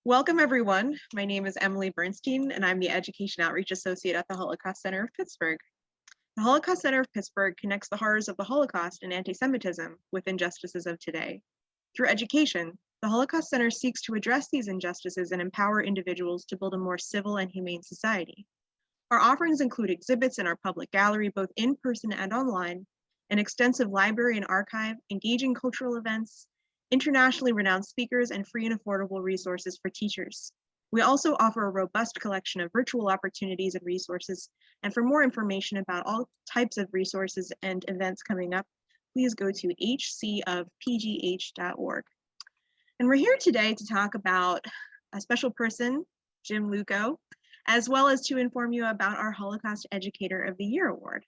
Welcome, everyone. My name is Emily Bernstein, and I'm the Education Outreach Associate at the Holocaust Center of Pittsburgh. The Holocaust Center of Pittsburgh connects the horrors of the Holocaust and anti-Semitism with injustices of today. Through education, the Holocaust Center seeks to address these injustices and empower individuals to build a more civil and humane society. Our offerings include exhibits in our public gallery, both in person and online, an extensive library and archive, engaging cultural events, internationally renowned speakers, and free and affordable resources for teachers. We also offer a robust collection of virtual opportunities and resources. And for more information about all types of resources and events coming up, please go to hcofpgh.org. And we're here today to talk about a special person, Jim Lucot, as well as to inform you about our Holocaust Educator of the Year Award.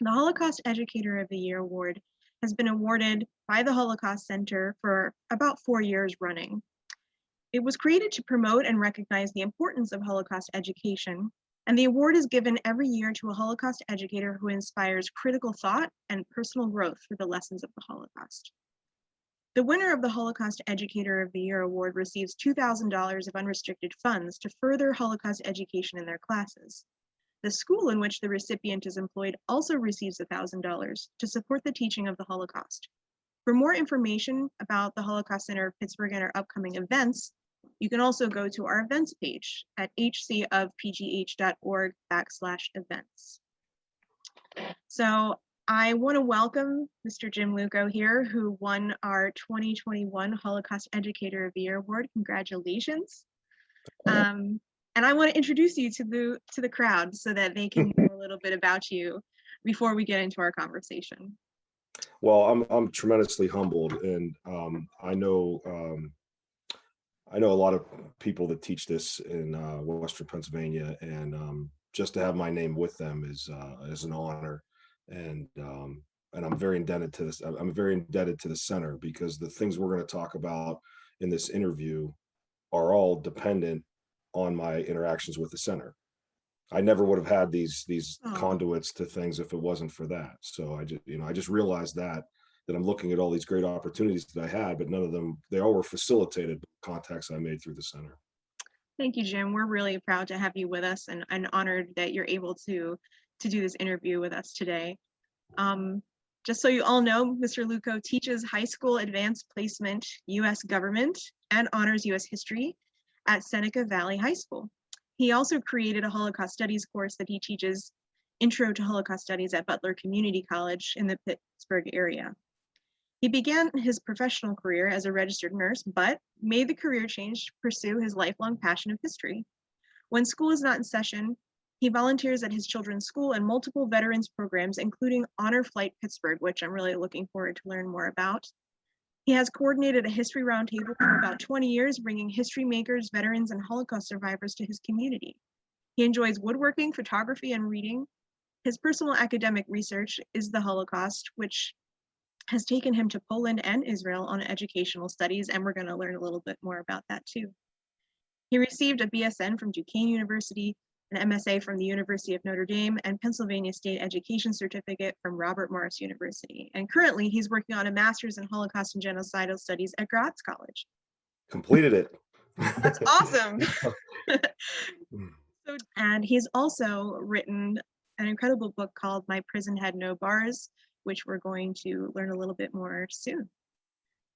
The Holocaust Educator of the Year Award has been awarded by the Holocaust Center for about 4 years running. It was created to promote and recognize the importance of Holocaust education, and the award is given every year to a Holocaust educator who inspires critical thought and personal growth through the lessons of the Holocaust. The winner of the Holocaust Educator of the Year Award receives $2,000 of unrestricted funds to further Holocaust education in their classes. The school in which the recipient is employed also receives $1,000 to support the teaching of the Holocaust. For more information about the Holocaust Center of Pittsburgh and our upcoming events, you can also go to our events page at hcofpgh.org/events. So I want to welcome Mr. Jim Lucot here, who won our 2021 Holocaust Educator of the Year Award. Congratulations. And I want to introduce you to the crowd so that they can know a little bit about you before we get into our conversation. Well, I'm tremendously humbled, and I know a lot of people that teach this in Western Pennsylvania, and just to have my name with them is an honor, and I'm very indebted to this. I'm very indebted to the center because the things we're going to talk about in this interview are all dependent on my interactions with the center. I never would have had these conduits to things if it wasn't for that. So I just realized that I'm looking at all these great opportunities that I had, but none of them, they all were facilitated by contacts I made through the center. Thank you, Jim. We're really proud to have you with us and honored that you're able to do this interview with us today. Just so you all know, Mr. Lucot teaches high school advanced placement, U.S. government, and honors U.S. history at Seneca Valley High School. He also created a Holocaust Studies course that he teaches Intro to Holocaust Studies at Butler Community College in the Pittsburgh area. He began his professional career as a registered nurse, but made the career change to pursue his lifelong passion of history. When school is not in session, he volunteers at his children's school and multiple veterans programs, including Honor Flight Pittsburgh, which I'm really looking forward to learn more about. He has coordinated a history roundtable for about 20 years, bringing history makers, veterans, and Holocaust survivors to his community. He enjoys woodworking, photography, and reading. His personal academic research is the Holocaust, which has taken him to Poland and Israel on educational studies, and we're going to learn a little bit more about that too. He received a BSN from Duquesne University, an MSA from the University of Notre Dame, and Pennsylvania State Education Certificate from Robert Morris University. And currently, he's working on a master's in Holocaust and Genocidal Studies at Gratz College. Completed it. That's awesome. And he's also written an incredible book called My Prison Had No Bars, which we're going to learn a little bit more soon.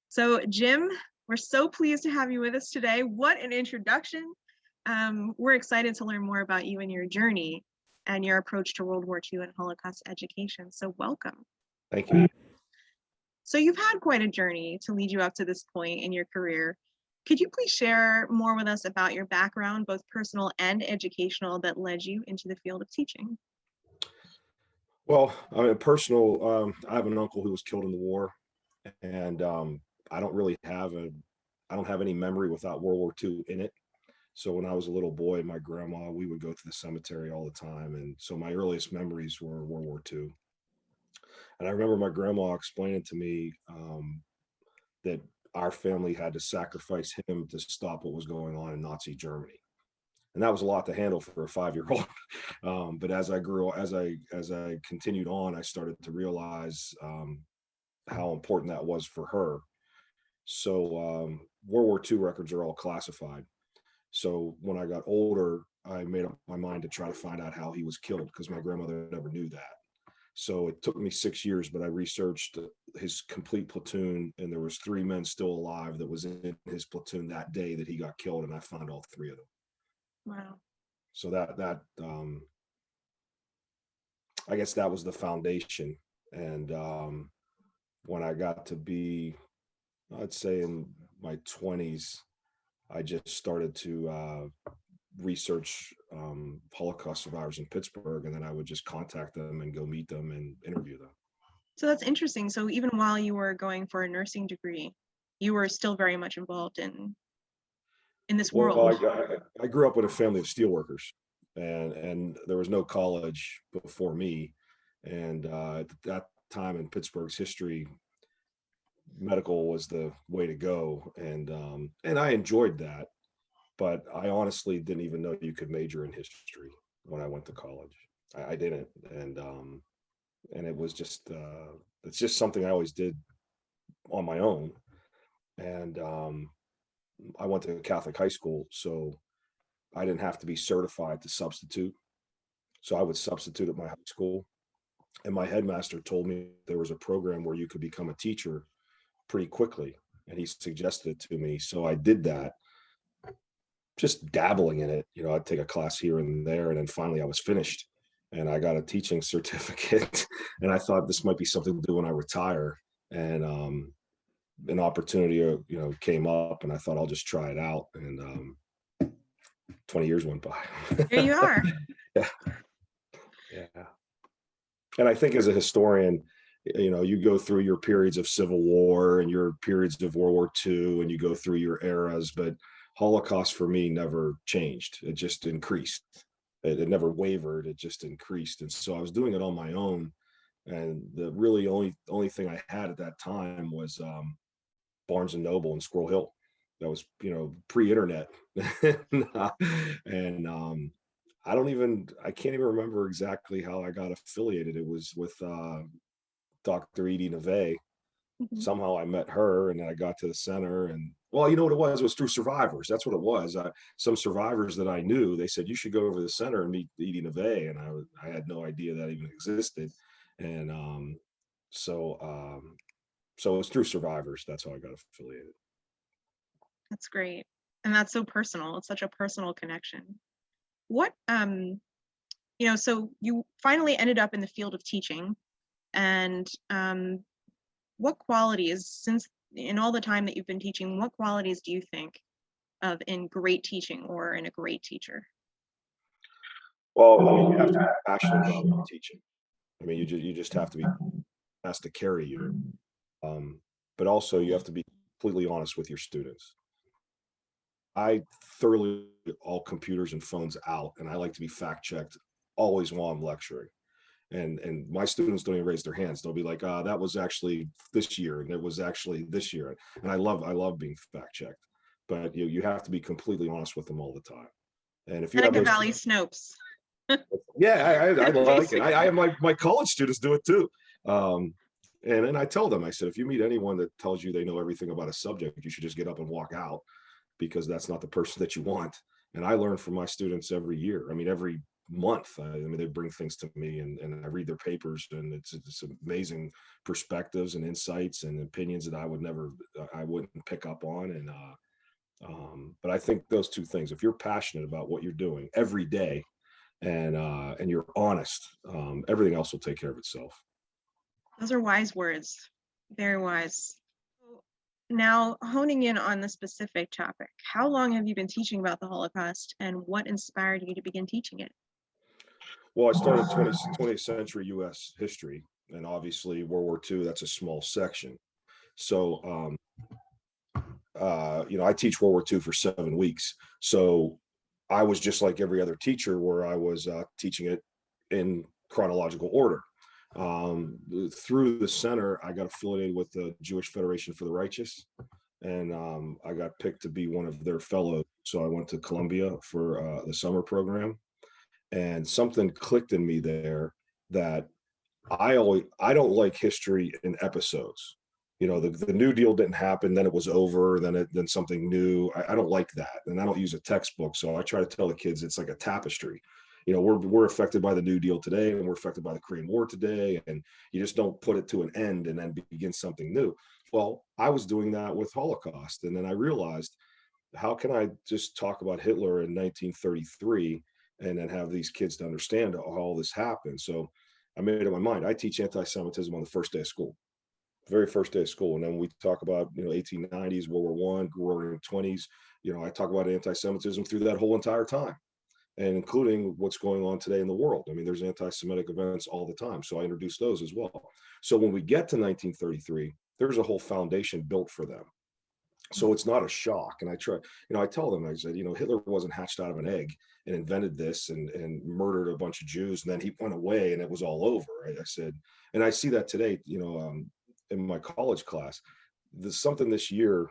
So Jim, we're so pleased to have you with us today. What an introduction. We're excited to learn more about you and your journey and your approach to World War II and Holocaust education. So welcome. Thank you. So you've had quite a journey to lead you up to this point in your career. Could you please share more with us about your background, both personal and educational, that led you into the field of teaching? Well, I mean, personal, I have an uncle who was killed in the war, and I don't have any memory without World War II in it. So when I was a little boy, my grandma, we would go to the cemetery all the time. And so my earliest memories were World War II. And I remember my grandma explaining to me that our family had to sacrifice him to stop what was going on in Nazi Germany. And that was a lot to handle for a 5-year-old. But as I continued on, I started to realize how important that was for her. So World War II records are all classified. So when I got older, I made up my mind to try to find out how he was killed because my grandmother never knew that. So it took me 6 years, but I researched his complete platoon, and there was 3 men still alive that was in his platoon that day that he got killed, and I found all 3 of them. Wow. So that I guess that was the foundation. And when I got to be, I'd say in my 20s, I just started to research Holocaust survivors in Pittsburgh, and then I would just contact them and go meet them and interview them. So that's interesting. So even while you were going for a nursing degree, you were still very much involved in this Well, world. I grew up with a family of steelworkers, and there was no college before me. And at that time in Pittsburgh's history, medical was the way to go, and I enjoyed that. But I honestly didn't even know you could major in history when I went to college. I didn't, and it was just it's just something I always did on my own. And I went to Catholic high school, so I didn't have to be certified to substitute. So I would substitute at my high school. And my headmaster told me there was a program where you could become a teacher pretty quickly. And he suggested it to me. So I did that, just dabbling in it. I'd take a class here and there. And then finally I was finished and I got a teaching certificate. And I thought this might be something to do when I retire. And an opportunity, came up, and I thought I'll just try it out. And 20 years went by. Here you are. Yeah. Yeah. And I think as a historian, you go through your periods of Civil War and your periods of World War II, and you go through your eras, but Holocaust for me never changed. It just increased. It never wavered. It just increased. And so I was doing it on my own. And the really only thing I had at that time was Barnes and Noble and Squirrel Hill. That was, pre-internet. And I can't even remember exactly how I got affiliated. It was with Dr. Edie Neve. Mhm. Somehow I met her, and then I got to the center, and well, you know what it was? It was through survivors. That's what it was. Some survivors that I knew, they said, you should go over to the center and meet Edie Neve. And I had no idea that even existed. And so it was through survivors. That's how I got affiliated. That's great. And that's so personal. It's such a personal connection. What, so you finally ended up in the field of teaching, and what qualities, since in all the time that you've been teaching, what qualities do you think of in great teaching or in a great teacher? Well, you have to be passionate about what you're teaching. You just have to be, has to carry you. But also you have to be completely honest with your students. I thoroughly all computers and phones out, and I like to be fact checked always while I'm lecturing. And my students don't even raise their hands. They'll be like, that was actually this year, and it was actually this year. And I love being fact checked. But you have to be completely honest with them all the time. And if you have Like the those, Valley Snopes. yeah, I like it. I have my college students do it too. And I tell them, I said, if you meet anyone that tells you they know everything about a subject, you should just get up and walk out, because that's not the person that you want. And I learn from my students every year. Every month. They bring things to me, and I read their papers, and it's amazing perspectives and insights and opinions that I wouldn't pick up on. And but I think those two things, if you're passionate about what you're doing every day, and you're honest, everything else will take care of itself. Those are wise words, very wise. Now, honing in on the specific topic, how long have you been teaching about the Holocaust, and what inspired you to begin teaching it? Well, I started 20th century U.S. history, and obviously World War II, that's a small section. So, I teach World War II for 7 weeks. So I was just like every other teacher, where I was teaching it in chronological order. Through the center, I got affiliated with the Jewish Federation for the Righteous, and I got picked to be one of their fellows. So I went to Columbia for the summer program, and something clicked in me there that I don't like history in episodes. the New Deal didn't happen, then it was over, then something new. I don't like that, and I don't use a textbook. So I try to tell the kids it's like a tapestry. We're affected by the New Deal today, and we're affected by the Korean War today, and you just don't put it to an end and then begin something new. Well, I was doing that with Holocaust, and then I realized, how can I just talk about Hitler in 1933 and then have these kids to understand how all this happened? So I made up my mind. I teach anti-Semitism on the first day of school, very first day of school. And then we talk about, 1890s, World War I, roaring 20s. I talk about anti-Semitism through that whole entire time, and including what's going on today in the world. I mean, there's anti-Semitic events all the time. So I introduce those as well. So when we get to 1933, there's a whole foundation built for them. So it's not a shock. And I tell them, I said, Hitler wasn't hatched out of an egg and invented this and murdered a bunch of Jews, and then he went away and it was all over. Right? I said, and I see that today, in my college class. There's something this year,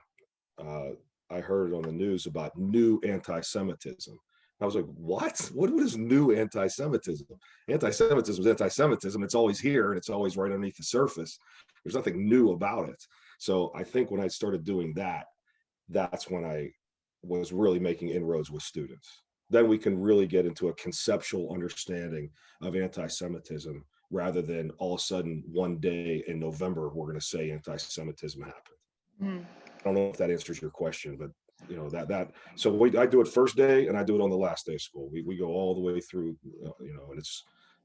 I heard on the news about new anti-Semitism. I was like, what? What is new anti-Semitism? Anti-Semitism is anti-Semitism. It's always here, and it's always right underneath the surface. There's nothing new about it. So I think when I started doing that, that's when I was really making inroads with students. Then we can really get into a conceptual understanding of anti-Semitism, rather than all of a sudden one day in November, we're going to say anti-Semitism happened. I don't know if that answers your question, but so I do it first day and I do it on the last day of school. We go all the way through,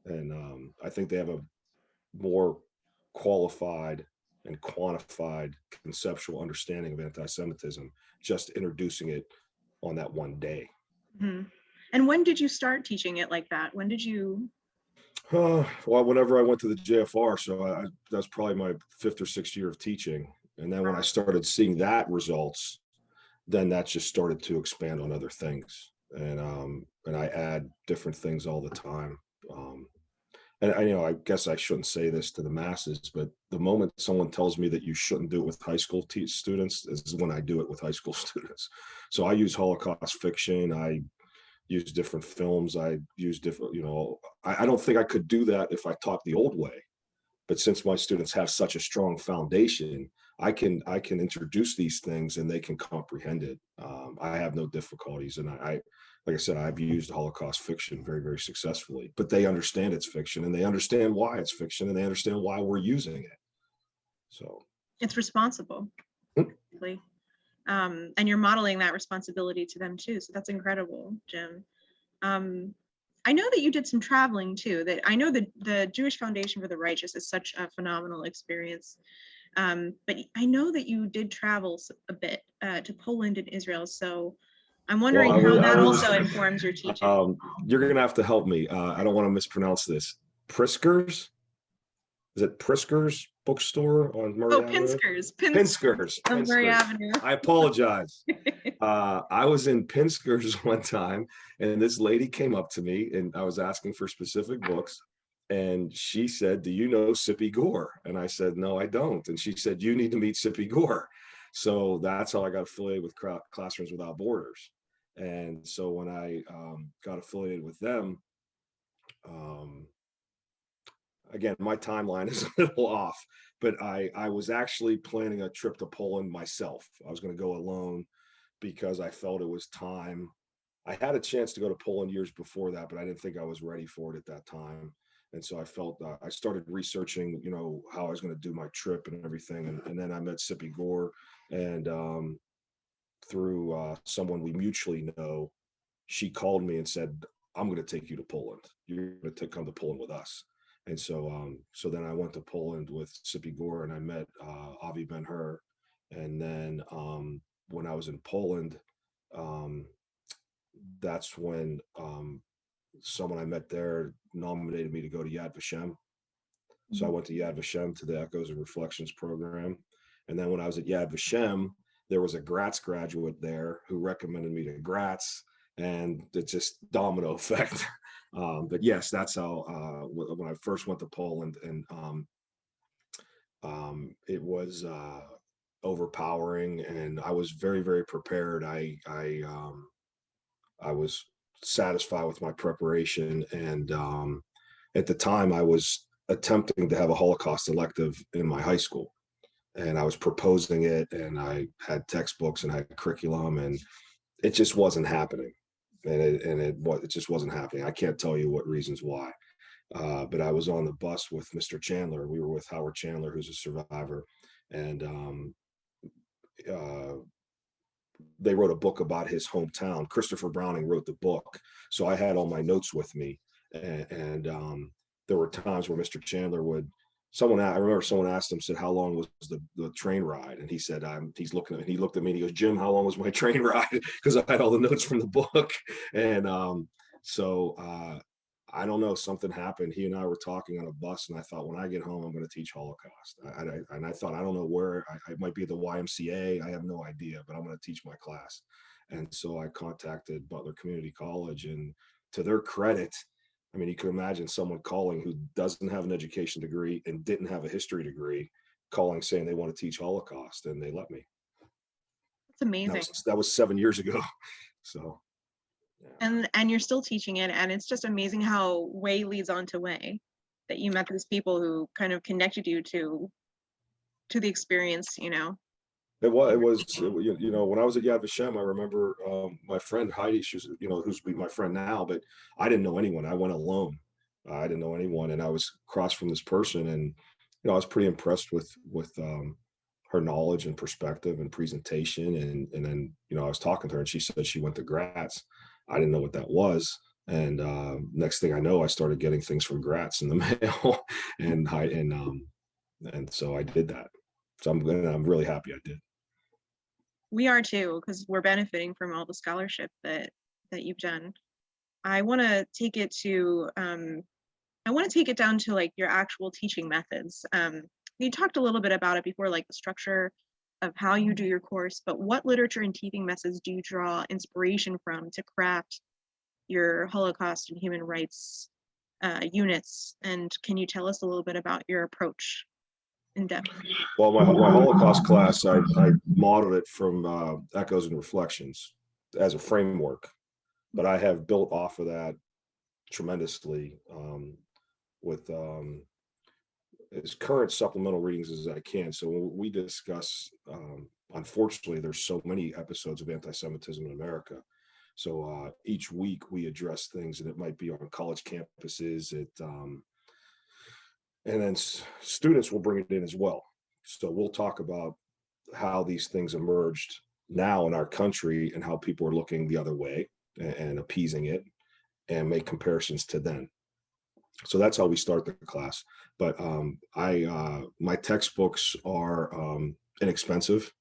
and I think they have a more qualified and quantified conceptual understanding of anti-Semitism, just introducing it on that one day. Mm-hmm. And when did you start teaching it like that? When did you? Well, whenever I went to the JFR, so that's probably my 5th or 6th year of teaching. And then when I started seeing that results, then that just started to expand on other things. And I add different things all the time. And I guess I shouldn't say this to the masses, but the moment someone tells me that you shouldn't do it with high school students is when I do it with high school students. So I use Holocaust fiction. I use different films. I use different, I don't think I could do that if I taught the old way. But since my students have such a strong foundation, I can introduce these things and they can comprehend it. I have no difficulties. And like I said, I've used Holocaust fiction very, very successfully, but they understand it's fiction, and they understand why it's fiction, and they understand why we're using it. So it's responsible. Basically. And you're modeling that responsibility to them too. So that's incredible, Jim. I know that you did some traveling too. That I know that the Jewish Foundation for the Righteous is such a phenomenal experience. But I know that you did travel a bit to Poland and Israel. So I'm wondering how that also informs your teaching. You're going to have to help me. I don't want to mispronounce this. Pritzker's? Is it Pritzker's bookstore on Murray Avenue? Pinskers. On Murray Avenue. I apologize. I was in Pinskers one time, and this lady came up to me, and I was asking for specific books. And she said, "Do you know Sippy Gore?" And I said, "No, I don't." And she said, "You need to meet Sippy Gore." So that's how I got affiliated with Classrooms Without Borders. And so when I got affiliated with them, again, my timeline is a little off, but I was actually planning a trip to Poland myself. I was going to go alone because I felt it was time. I had a chance to go to Poland years before that, but I didn't think I was ready for it at that time. And so I felt I started researching, how I was going to do my trip and everything. And then I met Sippy Gore, and through someone we mutually know, she called me and said, "I'm going to take you to Poland. You're going to come to Poland with us." And so then I went to Poland with Sippy Gore, and I met Avi Ben-Hur. And then when I was in Poland, that's when someone I met there nominated me to go to Yad Vashem. So I went to Yad Vashem to the Echoes and Reflections program. And then when I was at Yad Vashem, there was a Gratz graduate there who recommended me to Gratz, and it's just domino effect. But yes, that's how, when I first went to Poland, and it was overpowering, and I was very, very prepared. I was satisfied with my preparation, and at the time I was attempting to have a Holocaust elective in my high school, and I was proposing it, and I had textbooks and had curriculum, and it just wasn't happening. And it just wasn't happening. I can't tell you what reasons why. But I was on the bus with Mr. Chandler. We were with Howard Chandler, who's a survivor, and uh, they wrote a book about his hometown. Christopher Browning wrote the book, so I had all my notes with me, and there were times where Mr. Chandler would. I remember someone asked him, said, "How long was the train ride?" And he said, he's looking at, he looked at me and he goes, "Jim, how long was my train ride?" Because I had all the notes from the book, and so I don't know, something happened. He and I were talking on a bus, and I thought, when I get home, I'm going to teach Holocaust. And I thought, I don't know where. I might be at the YMCA. I have no idea, but I'm going to teach my class. And so I contacted Butler Community College, and to their credit, I mean, you can imagine someone calling who doesn't have an education degree and didn't have a history degree, calling saying they want to teach Holocaust, and they let me. It's amazing. That was 7 years ago. So. And you're still teaching it, and it's just amazing how way leads on to way, that you met these people who kind of connected you to the experience, you know. It was, you know, when I was at Yad Vashem, I remember my friend Heidi, she's, you know, who's my friend now, but I didn't know anyone. I went alone. I didn't know anyone, and I was across from this person, and you know, I was pretty impressed with her knowledge and perspective and presentation, and then, you know, I was talking to her, and she said she went to Gratz. I didn't know what that was, and next thing I know, I started getting things from Gratz in the mail, and so I did that. So I'm really happy I did. We are too, because we're benefiting from all the scholarship that you've done. I want to take it to down to like your actual teaching methods. You talked a little bit about it before, like the structure of how you do your course, but what literature and teaching methods do you draw inspiration from to craft your Holocaust and human rights units? And can you tell us a little bit about your approach in depth? Well, my Holocaust class, I modeled it from Echoes and Reflections as a framework, but I have built off of that tremendously with as current supplemental readings as I can. So when we discuss, unfortunately, there's so many episodes of anti-Semitism in America. So each week we address things, and it might be on college campuses. And then students will bring it in as well. So we'll talk about how these things emerged now in our country and how people are looking the other way and appeasing it, and make comparisons to then. So that's how we start the class. But my textbooks are inexpensive,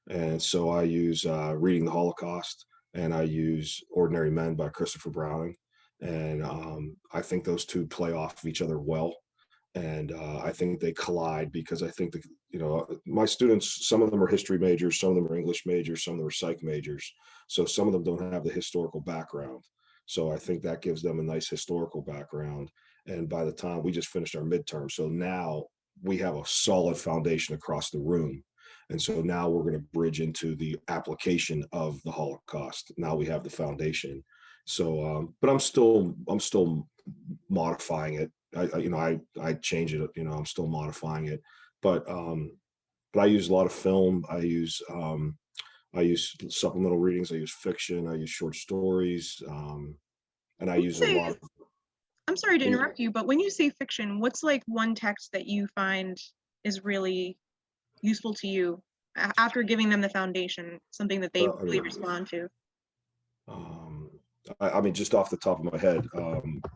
and so I use Reading the Holocaust, and I use Ordinary Men by Christopher Browning, and I think those two play off of each other well, and I think they collide, because I think that, you know, my students, some of them are history majors, some of them are English majors, some of them are psych majors, so some of them don't have the historical background. So I think that gives them a nice historical background. And by the time we just finished our midterm, so now we have a solid foundation across the room. And so now we're going to bridge into the application of the Holocaust. Now we have the foundation. So, but I'm still modifying it. I change it. You know, I'm still modifying it. But I use a lot of film. I use supplemental readings. I use fiction. I use short stories. And I use a lot of. I'm sorry to interrupt you, but when you say fiction, what's like one text that you find is really useful to you after giving them the foundation, something that they really respond to? I mean, just off the top of my head,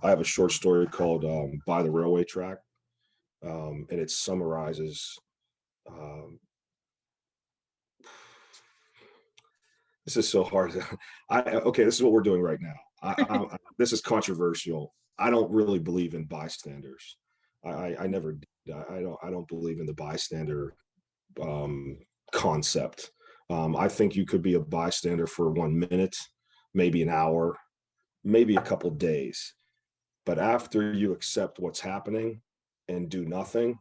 I have a short story called By the Railway Track, and it summarizes. This is so hard. Okay, this is what we're doing right now. This is controversial. I don't really believe in bystanders. I never did. I don't believe in the bystander concept. I think you could be a bystander for 1 minute, maybe an hour, maybe a couple days. But after you accept what's happening and do nothing,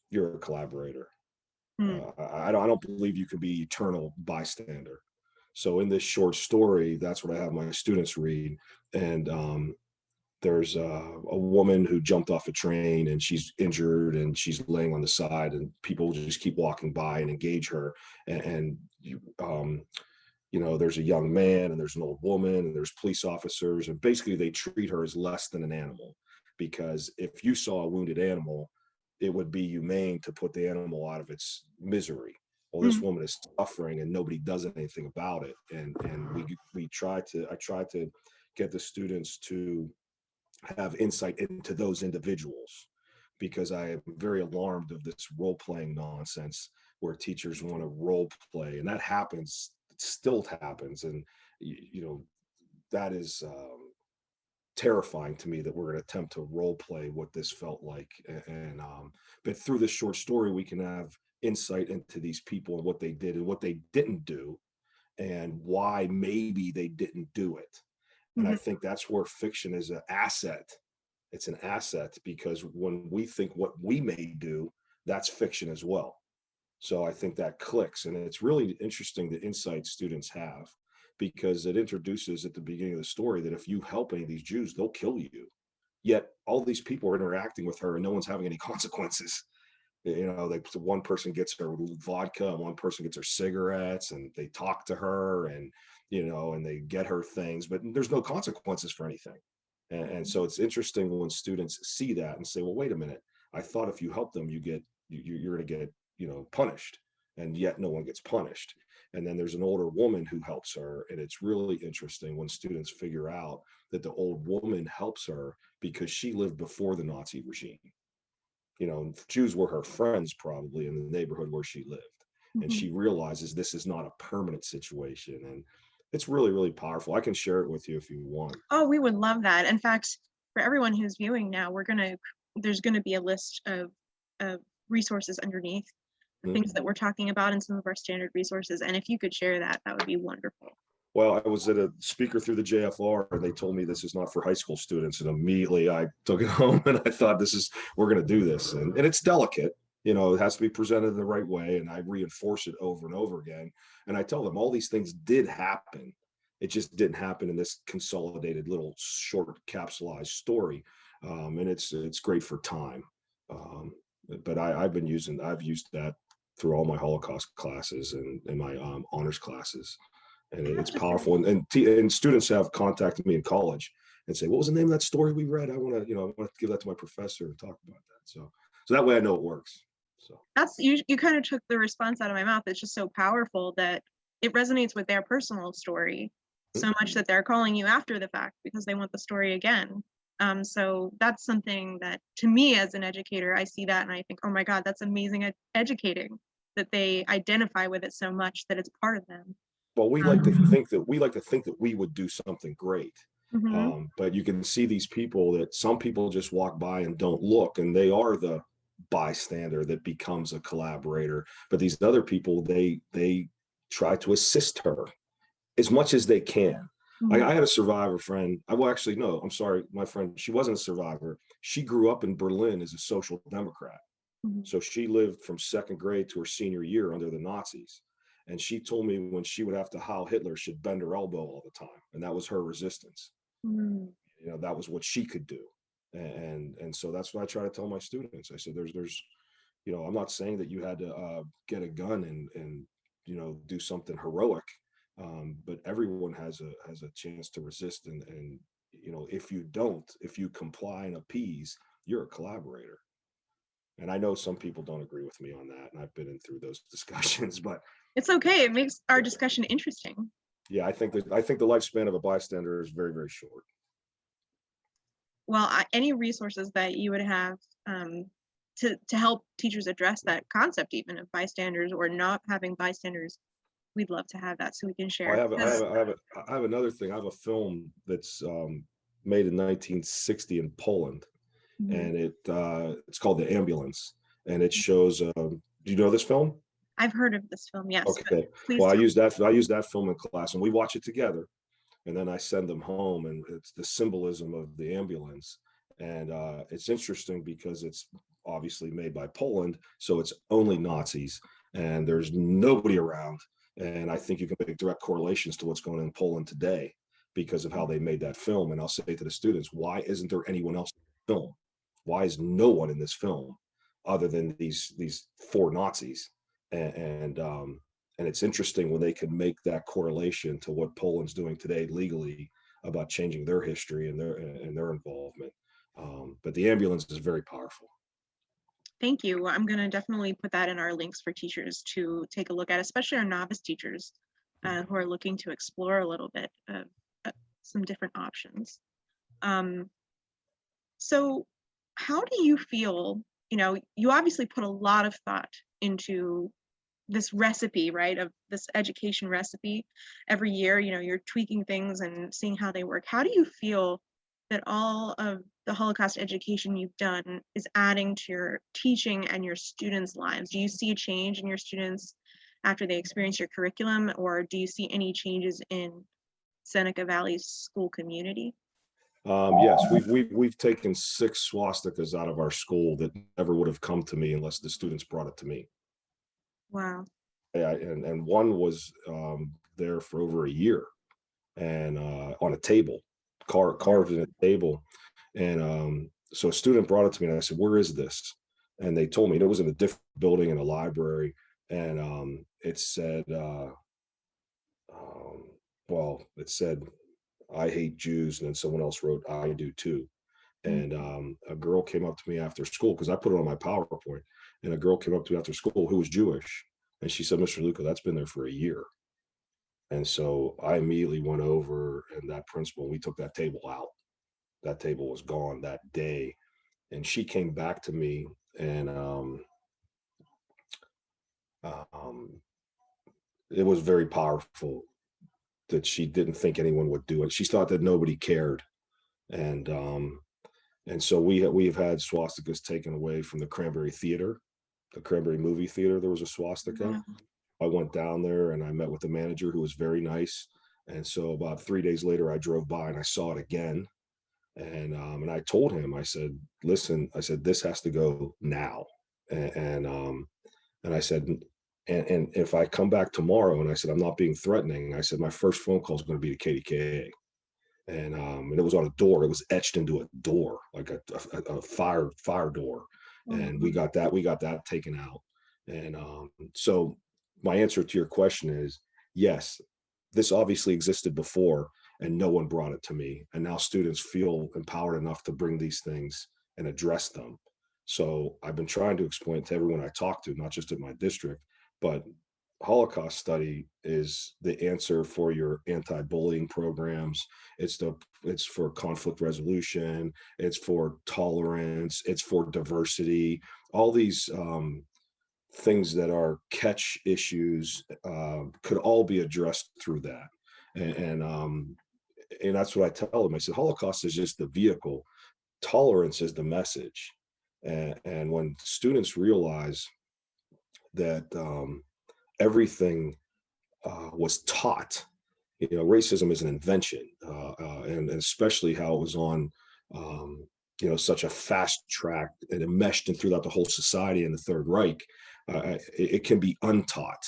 you're a collaborator. I don't believe you can be eternal bystander. So in this short story, that's what I have my students read. And there's a woman who jumped off a train and she's injured and she's laying on the side, and people just keep walking by and engage her. And there's a young man and there's an old woman and there's police officers, and basically they treat her as less than an animal, because if you saw a wounded animal, it would be humane to put the animal out of its misery. Well, this woman is suffering and nobody does anything about it. And I try to get the students to have insight into those individuals, because I am very alarmed of this role-playing nonsense where teachers want to role play, and that happens. It still happens, and that is terrifying to me, that we're going to attempt to role play what this felt like. And but through this short story, we can have insight into these people and what they did and what they didn't do, and why maybe they didn't do it. And I think that's where fiction is an asset. It's an asset, because when we think what we may do, that's fiction as well. So I think that clicks, and it's really interesting the insight students have, because it introduces at the beginning of the story that if you help any of these Jews, they'll kill you. Yet all these people are interacting with her and no one's having any consequences. One person gets her vodka and one person gets her cigarettes, and they talk to her, and and they get her things, but there's no consequences for anything. And so it's interesting when students see that and say, well, wait a minute, I thought if you help them, you're going to get punished, and yet no one gets punished. And then there's an older woman who helps her, and it's really interesting when students figure out that the old woman helps her because she lived before the Nazi regime. Jews were her friends probably in the neighborhood where she lived. And she realizes this is not a permanent situation. And it's really, really powerful. I can share it with you if you want. Oh, we would love that. In fact, for everyone who's viewing now, there's gonna be a list of resources underneath the things that we're talking about and some of our standard resources. And if you could share that, that would be wonderful. Well, I was at a speaker through the JFR, and they told me this is not for high school students. And immediately I took it home and I thought, we're going to do this. And it's delicate, it has to be presented in the right way. And I reinforce it over and over again. And I tell them all these things did happen. It just didn't happen in this consolidated little short capsulized story. And it's great for time. But I've used that through all my Holocaust classes and my honors classes. And it's powerful. And students have contacted me in college and say, what was the name of that story we read? I want to give that to my professor and talk about that. So that way I know it works. So that's, you kind of took the response out of my mouth. It's just so powerful that it resonates with their personal story so much that they're calling you after the fact because they want the story again. So that's something that, to me as an educator, I see that and I think, oh my God, that's amazing at educating, that they identify with it so much that it's part of them. Well, we like to think that we would do something great. But you can see these people, that some people just walk by and don't look, and they are the bystander that becomes a collaborator. But these other people, they try to assist her as much as they can. I had a survivor friend. I'm sorry, my friend, she wasn't a survivor. She grew up in Berlin as a social democrat. So she lived from second grade to her senior year under the Nazis. And she told me when she would have to Heil Hitler, she'd bend her elbow all the time. And that was her resistance. That was what she could do. And so that's what I try to tell my students. I said, there's I'm not saying that you had to get a gun and do something heroic. But everyone has a chance to resist. And if you comply and appease, you're a collaborator. And I know some people don't agree with me on that. And I've been in through those discussions, but it's okay. It makes our discussion interesting. Yeah, I think the lifespan of a bystander is very, very short. Well, any resources that you would have to help teachers address that concept, even of bystanders or not having bystanders, we'd love to have that so we can share. I have another thing. I have a film that's made in 1960 in Poland, and it's called The Ambulance, and it shows. Do you know this film? I've heard of this film, yes. Okay. Well, I use that film in class, and we watch it together, and then I send them home, and it's the symbolism of the ambulance, and it's interesting because it's obviously made by Poland, so it's only Nazis, and there's nobody around, and I think you can make direct correlations to what's going on in Poland today, because of how they made that film. And I'll say to the students, why isn't there anyone else in the film? Why is no one in this film other than these four Nazis? And it's interesting when they can make that correlation to what Poland's doing today legally about changing their history and their involvement. But the ambulance is very powerful. Thank you. I'm going to definitely put that in our links for teachers to take a look at, especially our novice teachers who are looking to explore a little bit of some different options. So how do you feel, you obviously put a lot of thought into this recipe, right, of this education recipe. Every year, you're tweaking things and seeing how they work. How do you feel that all of the Holocaust education you've done is adding to your teaching and your students' lives? Do you see a change in your students after they experience your curriculum, or do you see any changes in Seneca Valley's school community? Yes, we've taken 6 swastikas out of our school that never would have come to me unless the students brought it to me. Wow. And one was there for over a year, and on a table, carved in a table. And so a student brought it to me, and I said, "Where is this?" And they told me it was in a different building in a library, and it said, well, it said, "I hate Jews," and then someone else wrote, "I do too." And a girl came up to me after school, because I put it on my PowerPoint, and a girl came up to me after school who was Jewish, and she said, "Mr. Lucot, that's been there for a year." And so I immediately went over, and that principal, we took that table out. That table was gone that day. And she came back to me, and it was very powerful that she didn't think anyone would do it. She thought that nobody cared. And so we've had swastikas taken away from the Cranberry Theater, the Cranberry Movie Theater. There was a swastika. Wow. I went down there and I met with the manager, who was very nice. And so about 3 days later, I drove by and I saw it again. And I told him, I said, "Listen," I said, "this has to go now." And I said, and if I come back tomorrow, and I said, "I'm not being threatening," I said, "my first phone call is going to be to KDKA." And it was on a door. It was etched into a door, like a fire door. And we got that taken out. And so my answer to your question is yes, this obviously existed before, and no one brought it to me. And now students feel empowered enough to bring these things and address them. So I've been trying to explain to everyone I talk to, not just at my district, but Holocaust study is the answer for your anti-bullying programs. It's for conflict resolution. It's for tolerance. It's for diversity. All these things that are catch issues could all be addressed through that. And that's what I tell them. I said, Holocaust is just the vehicle. Tolerance is the message. And when students realize that everything was taught, racism is an invention, and especially how it was on, such a fast track and enmeshed and throughout the whole society in the Third Reich, it can be untaught.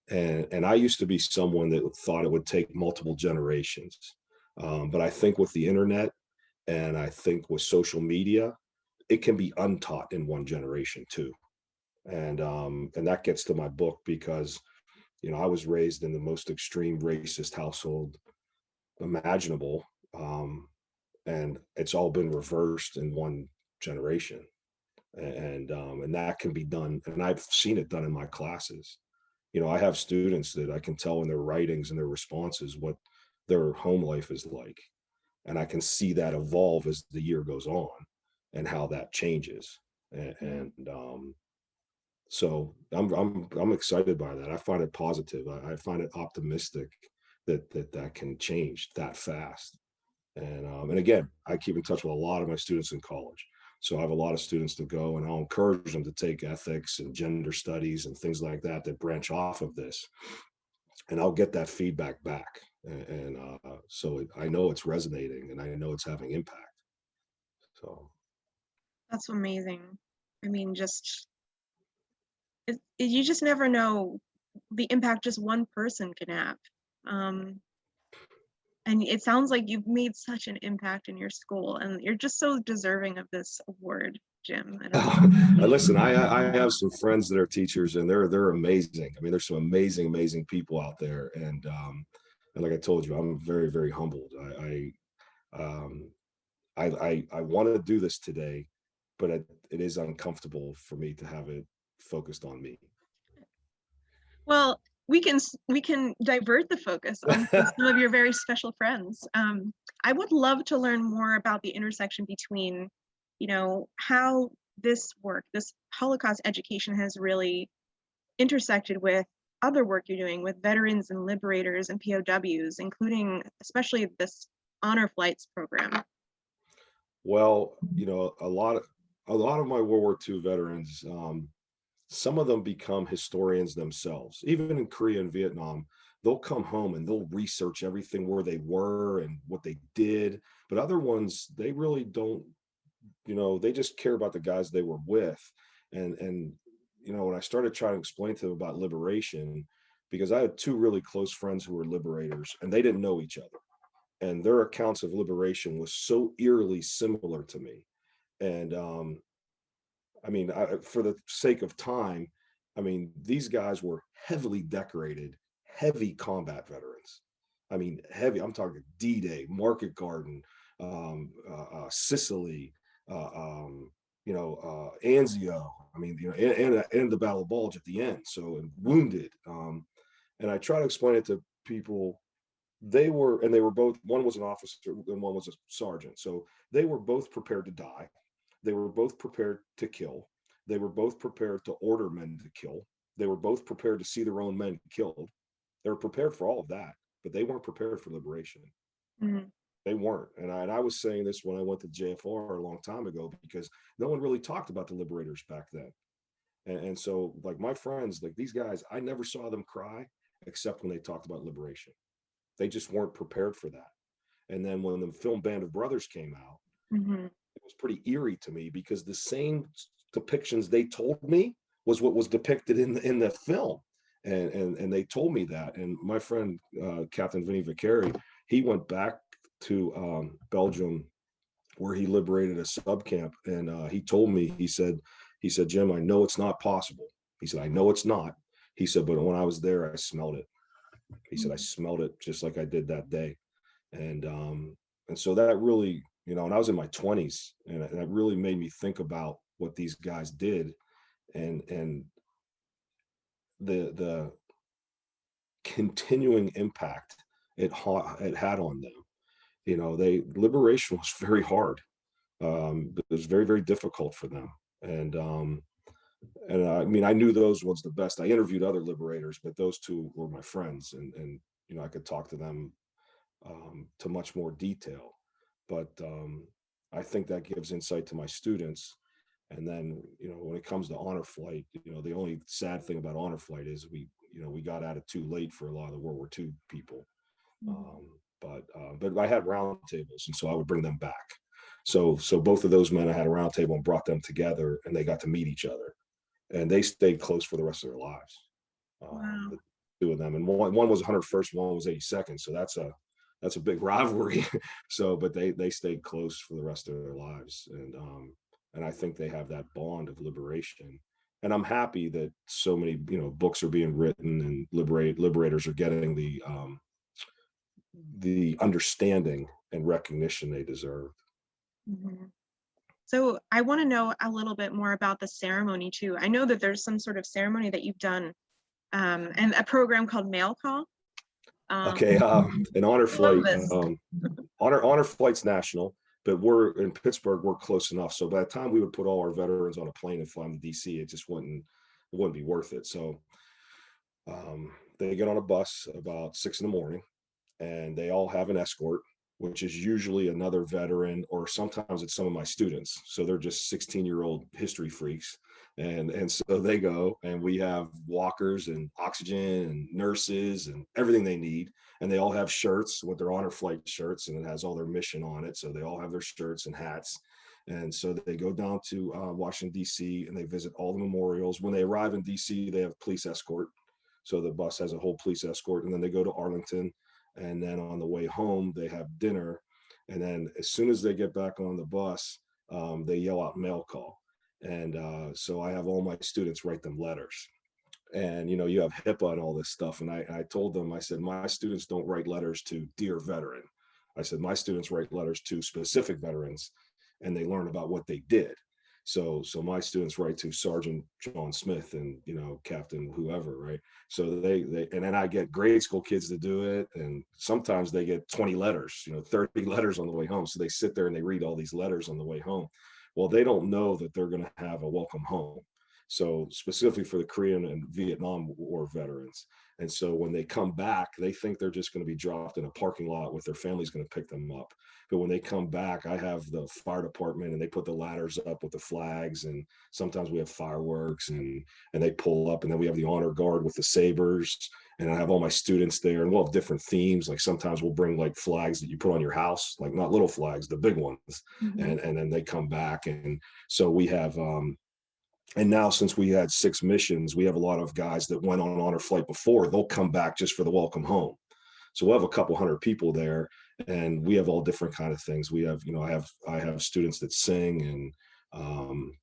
And I used to be someone that thought it would take multiple generations. But I think with the internet, and I think with social media, it can be untaught in one generation too. And that gets to my book, because, I was raised in the most extreme racist household imaginable. And it's all been reversed in one generation. And that can be done. And I've seen it done in my classes. I have students that I can tell in their writings and their responses what their home life is like. And I can see that evolve as the year goes on, and how that changes. And so I'm excited by that. I find it positive. I find it optimistic that can change that fast. And again, I keep in touch with a lot of my students in college. So I have a lot of students to go, and I'll encourage them to take ethics and gender studies and things like that branch off of this. And I'll get that feedback back. And so I know it's resonating, and I know it's having impact. So That's amazing. I mean, you just never know the impact just one person can have. And And it sounds like you've made such an impact in your school, and you're just so deserving of this award, Jim. Listen, I have some friends that are teachers, and they're amazing. I mean, there's some amazing people out there, and like I told you, I'm very humbled. I want to do this today, but it is uncomfortable for me to have it focused on me. Well, we can divert the focus on some of your very special friends. I would love to learn more about the intersection between, how this work, this Holocaust education, has really intersected with other work you're doing with veterans and liberators and POWs, including especially this honor flights program. Well, a lot of my World War II veterans, some of them become historians themselves. Even in Korea and Vietnam, they'll come home and they'll research everything, where they were and what they did. But other ones, they really don't, they just care about the guys they were with. And when I started trying to explain to them about liberation, because I had two really close friends who were liberators, and they didn't know each other. And their accounts of liberation was so eerily similar to me. And I mean, for the sake of time, I mean, these guys were heavily decorated, heavy combat veterans. I mean, heavy. I'm talking D-Day, Market Garden, Sicily, Anzio. I mean, and the Battle of Bulge at the end. So, and wounded. And I try to explain it to people. They were both. One was an officer and one was a sergeant. So they were both prepared to die. They were both prepared to kill. They were both prepared to order men to kill. They were both prepared to see their own men killed. They were prepared for all of that, but they weren't prepared for liberation. Mm-hmm. They weren't. And I was saying this when I went to JFR a long time ago, because no one really talked about the liberators back then. And so, like, my friends, like these guys, I never saw them cry except when they talked about liberation. They just weren't prepared for that. And then when the film Band of Brothers came out, mm-hmm. It was pretty eerie to me, because the same depictions they told me was what was depicted in the film. And they told me that. And my friend, Captain Vinny Vicari, he went back to Belgium, where he liberated a sub camp. And he told me, he said, Jim, I know it's not possible. He said, I know it's not. He said, but when I was there, I smelled it. He said, I smelled it just like I did that day. And so that really, and I was in my 20s, and that really made me think about what these guys did, and the continuing impact it had on them. Liberation was very hard. It was very difficult for them. And I mean, I knew those ones the best. I interviewed other liberators, but those two were my friends, and I could talk to them to much more detail. But I think that gives insight to my students. And then, when it comes to honor flight, the only sad thing about honor flight is we got at it too late for a lot of the World War II people. But I had round tables, and so I would bring them back. So both of those men, I had a round table and brought them together, and they got to meet each other, and they stayed close for the rest of their lives. Wow. The two of them, and one was 101st, one was 82nd. So that's a big rivalry. So, but they stayed close for the rest of their lives. And I think they have that bond of liberation. And I'm happy that so many, books are being written, and liberators are getting the understanding and recognition they deserve. Mm-hmm. So I want to know a little bit more about the ceremony too. I know that there's some sort of ceremony that you've done, and a program called Mail Call. Okay, an honor flight. Honor flight's national, but we're in Pittsburgh. We're close enough. So by the time we would put all our veterans on a plane and fly them to DC, it just wouldn't be worth it. So they get on a bus about 6 a.m, and they all have an escort, which is usually another veteran, or sometimes it's some of my students. So they're just 16-year-old history freaks. And so they go, and we have walkers and oxygen and nurses and everything they need. And they all have shirts with their honor flight shirts, and it has all their mission on it. So they all have their shirts and hats. And so they go down to Washington, D.C., and they visit all the memorials. When they arrive in D.C., they have police escort. So the bus has a whole police escort. And then they go to Arlington. And then on the way home, they have dinner. And then as soon as they get back on the bus, they yell out mail call. And so I have all my students write them letters. And you have HIPAA and all this stuff. And I told them, I said, my students don't write letters to dear veteran. I said, my students write letters to specific veterans, and they learn about what they did. So my students write to Sergeant John Smith and Captain whoever, right? So they and then I get grade school kids to do it, and sometimes they get 20 letters, 30 letters on the way home. So they sit there and they read all these letters on the way home. Well, they don't know that they're going to have a welcome home. So specifically for the Korean and Vietnam War veterans. And so when they come back, they think they're just going to be dropped in a parking lot with their family's going to pick them up. But when they come back, I have the fire department and they put the ladders up with the flags, and sometimes we have fireworks and they pull up, and then we have the honor guard with the sabers, and I have all my students there, and we'll have different themes. Like sometimes we'll bring like flags that you put on your house, like not little flags, the big ones. Mm-hmm. And then they come back. And so we have and now, since we had 6 missions, we have a lot of guys that went on honor flight before. They'll come back just for the welcome home. So we'll have a couple hundred people there, and we have all different kind of things. We have, I have students that sing, and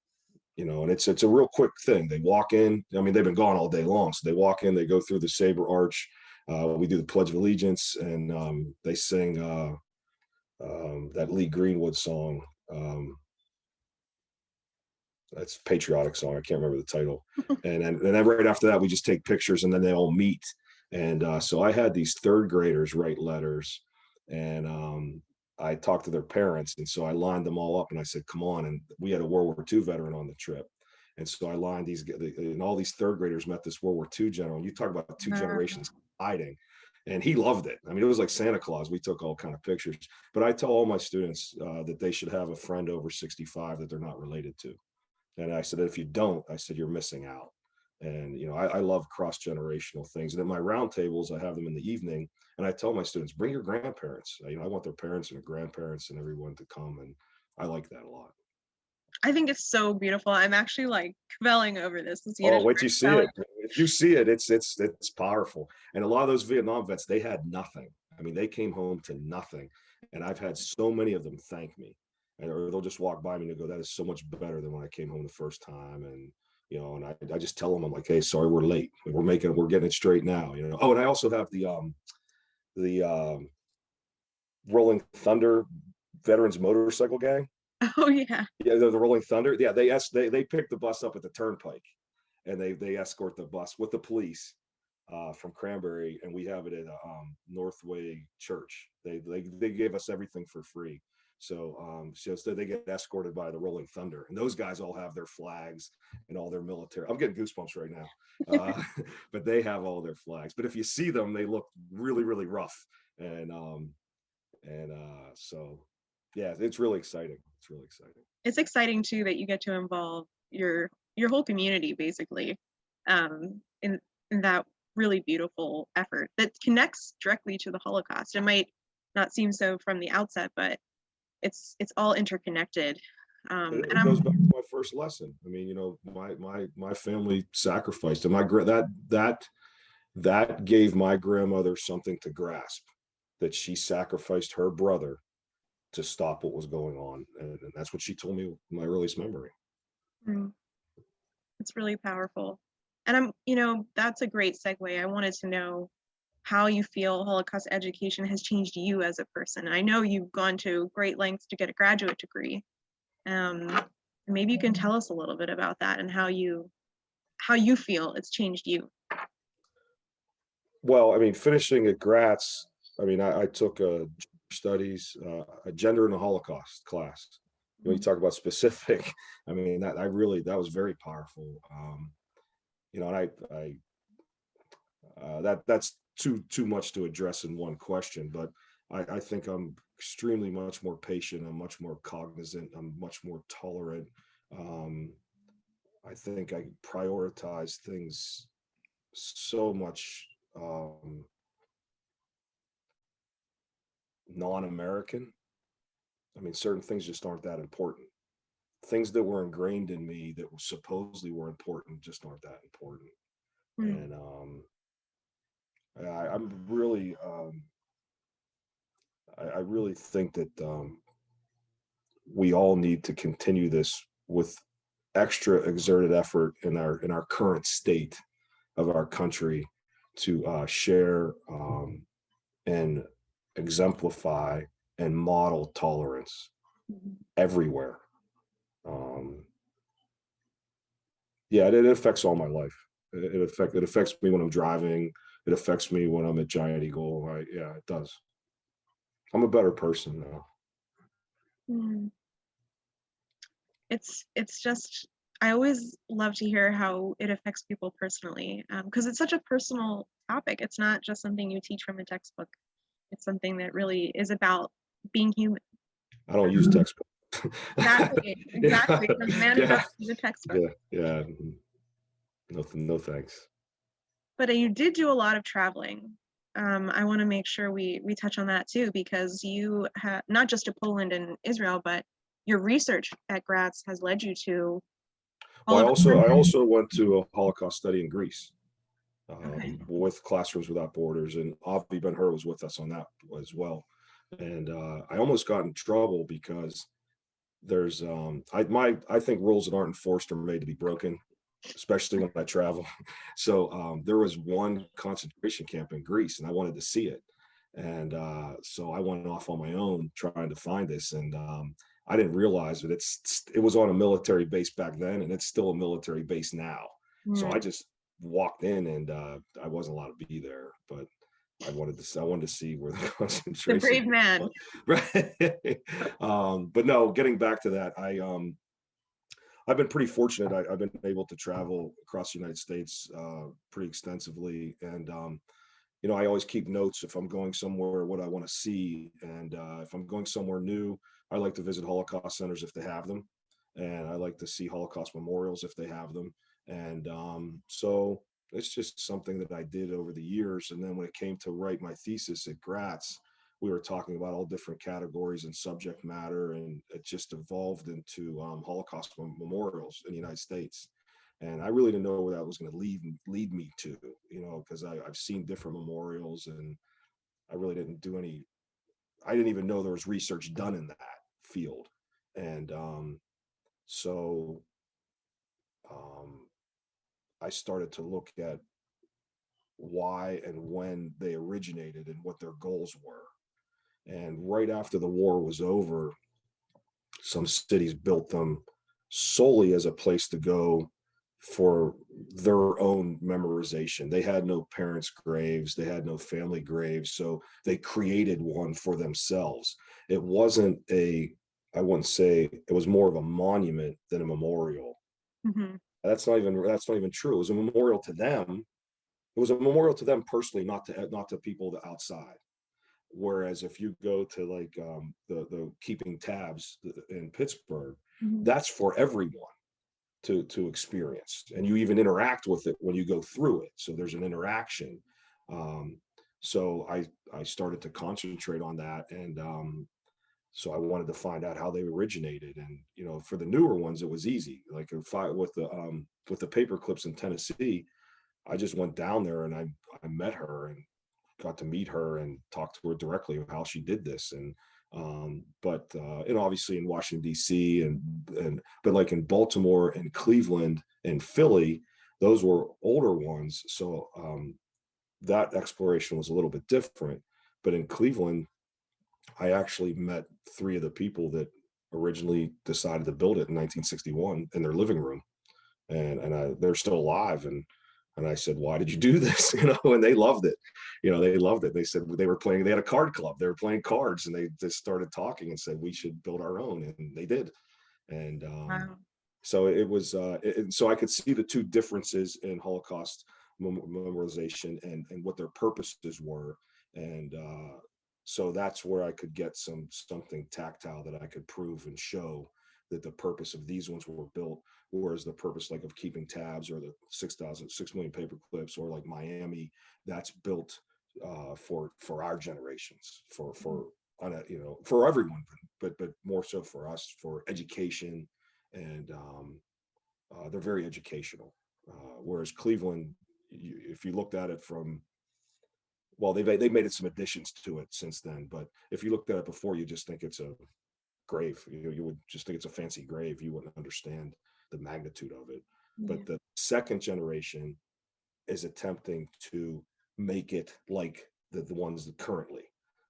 and it's a real quick thing. They walk in. I mean, they've been gone all day long, so they walk in. They go through the saber arch. We do the Pledge of Allegiance, and they sing that Lee Greenwood song. That's a patriotic song. I can't remember the title. And then right after that, we just take pictures, and then they all meet. And so I had these 3rd graders write letters, and I talked to their parents. And so I lined them all up, and I said, come on. And we had a World War II veteran on the trip. And so I lined these, and all these 3rd graders met this World War II general. And you talk about 2 generations hiding. And he loved it. I mean, it was like Santa Claus. We took all kind of pictures. But I tell all my students that they should have a friend over 65 that they're not related to. And I said, if you don't, I said, you're missing out. And, I love cross-generational things. And at my roundtables, I have them in the evening, and I tell my students, bring your grandparents. I want their parents and their grandparents and everyone to come. And I like that a lot. I think it's so beautiful. I'm actually like kvelling over this. Oh, wait till you see it. If you see it, it's powerful. And a lot of those Vietnam vets, they had nothing. I mean, they came home to nothing. And I've had so many of them thank me. Or they'll just walk by me and go, that is so much better than when I came home the first time. And and I just tell them, I'm like, hey, sorry, we're late. We're getting it straight now. Oh, and I also have the Rolling Thunder Veterans Motorcycle Gang. Oh yeah. Yeah, the Rolling Thunder. Yeah, they pick the bus up at the turnpike, and they escort the bus with the police from Cranberry, and we have it at Northway Church. They gave us everything for free. So they get escorted by the Rolling Thunder, and those guys all have their flags and all their military. I'm getting goosebumps right now, but they have all their flags. But if you see them, they look really, really rough, and so yeah, it's really exciting. It's really exciting. It's exciting too that you get to involve your whole community basically in that really beautiful effort that connects directly to the Holocaust. It might not seem so from the outset, but it's all interconnected. It goes back to my first lesson. I mean, my family sacrificed, and that gave my grandmother something to grasp, that she sacrificed her brother to stop what was going on, and that's what she told me in my earliest memory. It's really powerful. And that's a great segue. I wanted to know how you feel Holocaust education has changed you as a person. I know you've gone to great lengths to get a graduate degree. Maybe you can tell us a little bit about that and how you feel it's changed you. Well, I mean, finishing at Gratz, I mean, I took a a gender in the Holocaust class. You talk about specific. I mean, that was very powerful. And that's too much to address in one question, but I think I'm extremely much more patient. I'm much more cognizant. I'm much more tolerant. I think I prioritize things so much non-American. I mean, certain things just aren't that important. Things that were ingrained in me that supposedly were important just aren't that important. And I'm really I really think that we all need to continue this with extra exerted effort in our current state of our country to share and exemplify and model tolerance everywhere. Um, yeah, it affects all my life. It affects me when I'm driving. It affects me when I'm at Giant Eagle. Yeah, it does. I'm a better person now. Mm. It's just, I always love to hear how it affects people personally, because it's such a personal topic. It's not just something you teach from a textbook. It's something that really is about being human. I don't use textbook. Exactly, Yeah, From the man who yeah, doesn't use a textbook. yeah. No thanks. But you did do a lot of traveling. I want to make sure we touch on that too, because you have not just to Poland and Israel, but your research at Graz has led you to all Well, of I also went to a Holocaust study in Greece Okay. with Classrooms Without Borders, and Avi Ben-Hur was with us on that as well. And I almost got in trouble because there's I think rules that aren't enforced are made to be broken, especially when I travel. So there was one concentration camp in Greece, and I wanted to see it, and so I went off on my own trying to find this, and I didn't realize that it was on a military base back then, and it's still a military base now. So I just walked in, and I wasn't allowed to be there, but I wanted to see where the concentration. The brave man. Right. But no, getting back to that, I've been pretty fortunate. I've been able to travel across the United States pretty extensively, and I always keep notes if I'm going somewhere, what I want to see, and if I'm going somewhere new, I like to visit Holocaust centers if they have them, and I like to see Holocaust memorials if they have them, and so it's just something that I did over the years. And then when it came to write my thesis at Graz, we were talking about all different categories and subject matter, and it just evolved into Holocaust memorials in the United States. And I really didn't know where that was going to lead me to, because I've seen different memorials, and I really didn't do any. I didn't even know there was research done in that field, and so um, I started to look at why and when they originated and what their goals were. And right after the war was over, some cities built them solely as a place to go for their own memorization. They had no parents' graves, they had no family graves, so they created one for themselves. It wasn't I wouldn't say it was more of a monument than a memorial. Mm-hmm. That's not even true. It was a memorial to them. It was a memorial to them personally, not to people outside. Whereas if you go to like the keeping tabs in Pittsburgh, Mm-hmm. that's for everyone to experience, and you even interact with it when you go through it. So there's an interaction. So I started to concentrate on that, and so I wanted to find out how they originated. And for the newer ones, it was easy. Like with the paper clips in Tennessee, I just went down there and I met her and got to meet her and talk to her directly of how she did this. And but obviously in Washington D.C. but like in Baltimore and Cleveland and Philly, those were older ones, so that exploration was a little bit different. But in Cleveland, I actually met 3 of the people that originally decided to build it in 1961 in their living room, and they're still alive. And I said, why did you do this? And they loved it. They loved it. They said they had a card club. They were playing cards, and they just started talking and said, we should build our own. And they did. And Wow. so it was, so I could see the 2 differences in Holocaust memorization and what their purposes were. And so that's where I could get something tactile that I could prove and show that the purpose of these ones were built, whereas the purpose like of keeping tabs or the 6 million paper clips, or like Miami, that's built for our generations, for for everyone, but more so for us, for education. And they're very educational. Whereas Cleveland, if you looked at it from well, they made it some additions to it since then, but if you looked at it before, you just think it's a grave. You would just think it's a fancy grave. You wouldn't understand the magnitude of it. Yeah. But the second generation is attempting to make it like the ones that currently.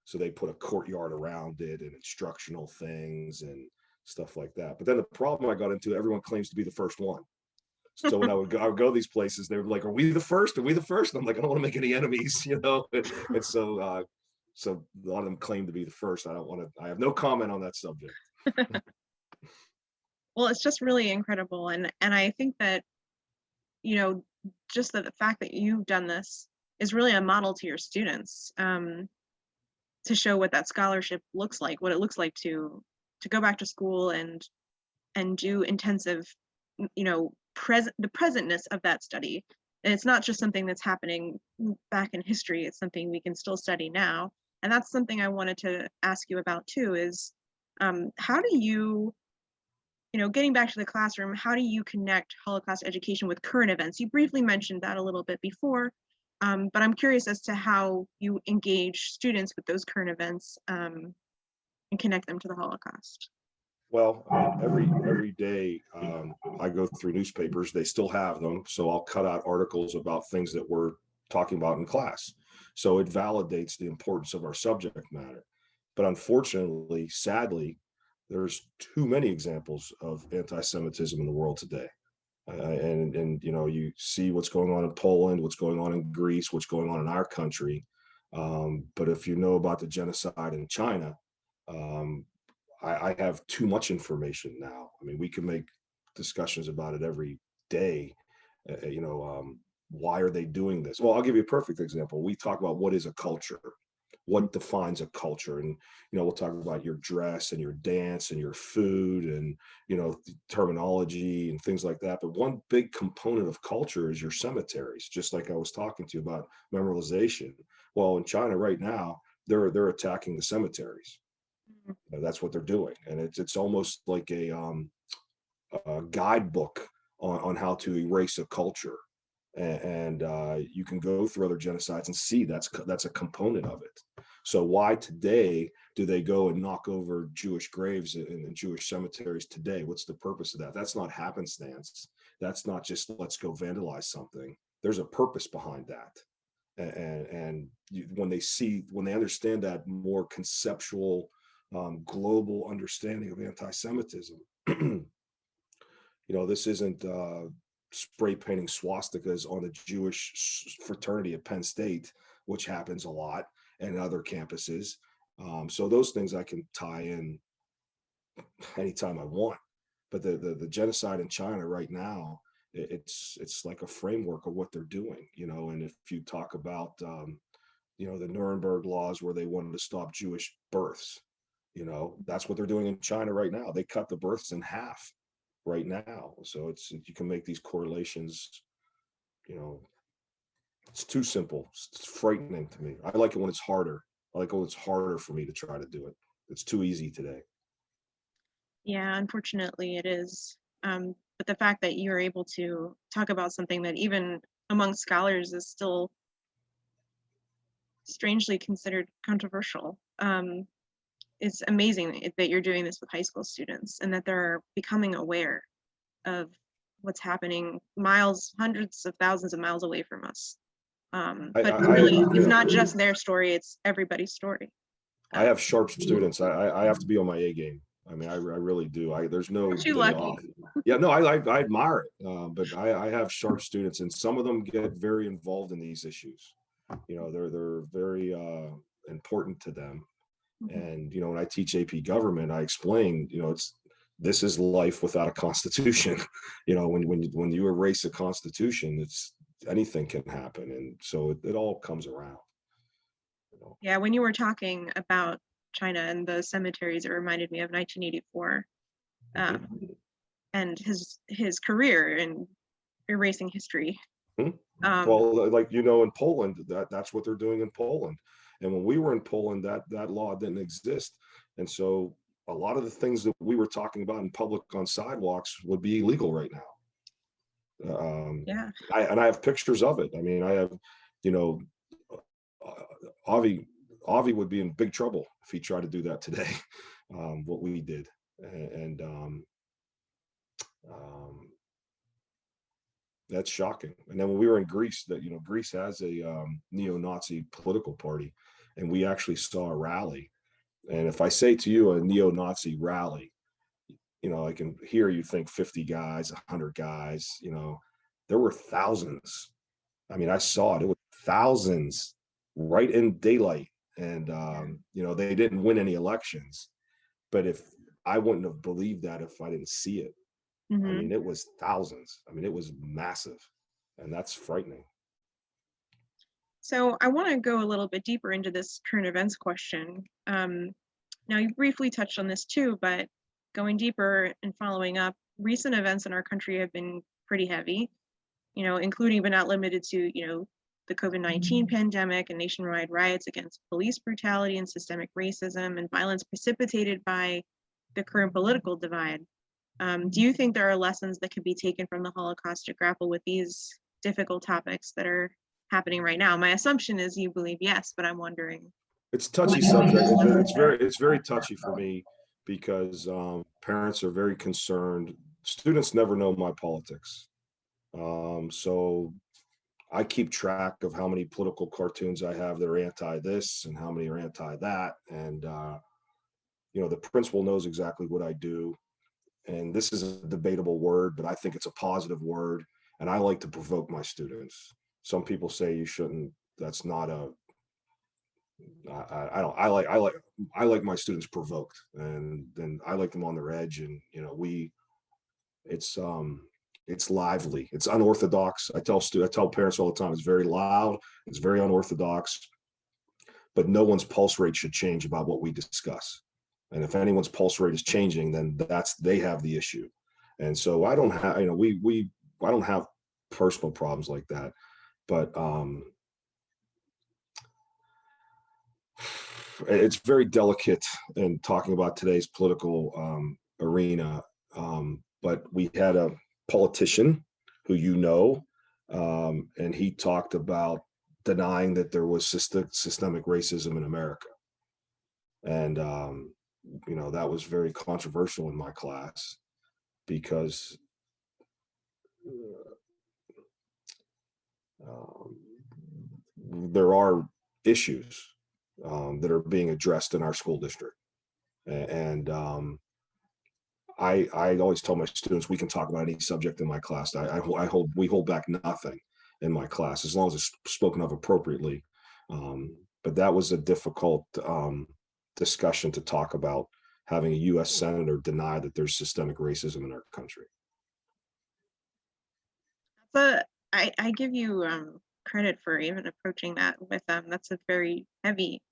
So they put a courtyard around it and instructional things and stuff like that. But then the problem I got into, everyone claims to be the first one. So when I would go to these places, they were like, "Are we the first? Are we the first?" And I'm like, "I don't want to make any enemies, you know." And so, so a lot of them claim to be the first. I don't want to. I have no comment on that subject. Well, it's just really incredible, and I think that, you know, just the fact that you've done this is really a model to your students, to show what that scholarship looks like, what it looks like to go back to school and do intensive, you know, the presentness of that study. And it's not just something that's happening back in history, it's something we can still study now. And that's something I wanted to ask you about too, is how do you, you know, getting back to the classroom, how do you connect Holocaust education with current events? You briefly mentioned that a little bit before, but I'm curious as to how you engage students with those current events, and connect them to the Holocaust. Well, I mean, every day I go through newspapers. They still have them, so I'll cut out articles about things that we're talking about in class. So it validates the importance of our subject matter. But unfortunately, sadly, there's too many examples of anti-Semitism in the world today. And you know, you see what's going on in Poland, what's going on in Greece, what's going on in our country. But if you know about the genocide in China, I have too much information now. I mean, we can make discussions about it every day. You know, why are they doing this? Well, I'll give you a perfect example. We talk about what is a culture, what defines a culture, and you know, we'll talk about your dress and your dance and your food and you know, terminology and things like that. But one big component of culture is your cemeteries. Just like I was talking to you about memorialization. Well, in China right now, they're attacking the cemeteries. That's what they're doing, and it's almost like a guidebook on how to erase a culture. And you can go through other genocides and see that's a component of it. So why today do they go and knock over Jewish graves in Jewish cemeteries today? What's the purpose of that? That's not happenstance. That's not just let's go vandalize something. There's a purpose behind that. And when they understand that more conceptual global understanding of anti-Semitism. You know, this isn't spray painting swastikas on the Jewish fraternity at Penn State, which happens a lot, and other campuses. So those things I can tie in anytime I want. But the genocide in China right now, it's like a framework of what they're doing, you know. And if you talk about you know, the Nuremberg laws where they wanted to stop Jewish births, you know, that's what they're doing in China right now. They cut the births in half right now. So you can make these correlations, you know, it's too simple. It's frightening to me. I like it when it's harder. I like when it's harder for me to try to do it. It's too easy today. Yeah, unfortunately it is. But the fact that you're able to talk about something that even among scholars is still strangely considered controversial, it's amazing that you're doing this with high school students and that they're becoming aware of what's happening hundreds of thousands of miles away from us. But really, it's not just their story, it's everybody's story. I have sharp students. I have to be on my A game. I mean, I really do. There's no Aren't you day lucky? off. Yeah, no, I admire it. But I have sharp students, and some of them get very involved in these issues. You know, they're very important to them. And you know, when I teach AP government, I explain, you know, this is life without a constitution. You know, when you erase a constitution, it's anything can happen, and so it all comes around. You know? Yeah, when you were talking about China and the cemeteries, it reminded me of 1984, and his career in erasing history. Well, like, you know, in Poland, that's what they're doing in Poland. And when we were in Poland, that law didn't exist. And so a lot of the things that we were talking about in public on sidewalks would be illegal right now. Yeah. I have pictures of it. I mean, I have, you know, Avi would be in big trouble if he tried to do that today. What we did, and that's shocking. And then when we were in Greece, that Greece has a neo-Nazi political party, and we actually saw a rally. And if I say to you a neo-Nazi rally, I can hear you think 50 guys, 100 guys. There were thousands. I mean, I saw it. It was thousands right in daylight, and they didn't win any elections. But if I wouldn't have believed that if I didn't see it. I mean, it was thousands. I mean, it was massive, and that's frightening. So I want to go a little bit deeper into this current events question. Now, you briefly touched on this too, but going deeper and following up, recent events in our country have been pretty heavy, including but not limited to, the COVID-19 pandemic and nationwide riots against police brutality and systemic racism and violence precipitated by the current political divide. Do you think there are lessons that could be taken from the Holocaust to grapple with these difficult topics that are happening right now? My assumption is you believe yes, but I'm wondering. It's a touchy subject. It's very touchy for me because parents are very concerned. Students never know my politics. So I keep track of how many political cartoons I have that are anti this and how many are anti that. And, the principal knows exactly what I do. And this is a debatable word, but I think it's a positive word. And I like to provoke my students. Some people say you shouldn't. That's not a. I don't. I like my students provoked, and then I like them on their edge. And it's lively. It's unorthodox. I tell parents all the time. It's very loud. It's very unorthodox. But no one's pulse rate should change about what we discuss. And if anyone's pulse rate is changing, then they have the issue. And so I don't have, I don't have personal problems like that. But it's very delicate in talking about today's political arena. But we had a politician who and he talked about denying that there was systemic racism in America. And that was very controversial in my class because there are issues that are being addressed in our school district. And I always tell my students, we can talk about any subject in my class. We hold back nothing in my class as long as it's spoken of appropriately. But that was a difficult discussion to talk about, having a U.S. senator deny that there's systemic racism in our country. I give you credit for even approaching that with them. That's a very heavy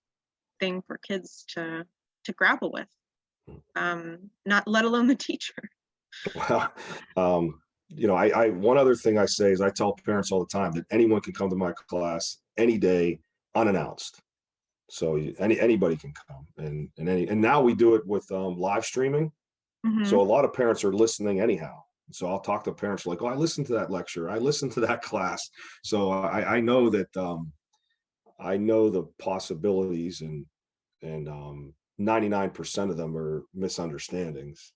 thing for kids to grapple with, not let alone the teacher. Well, one other thing I say is I tell parents all the time that anyone can come to my class any day unannounced. So anybody can come, and now we do it with live streaming. So a lot of parents are listening anyhow. So I'll talk to parents like, "Oh, I listened to that lecture. I listened to that class." So I know that I know the possibilities, and 99% of them are misunderstandings.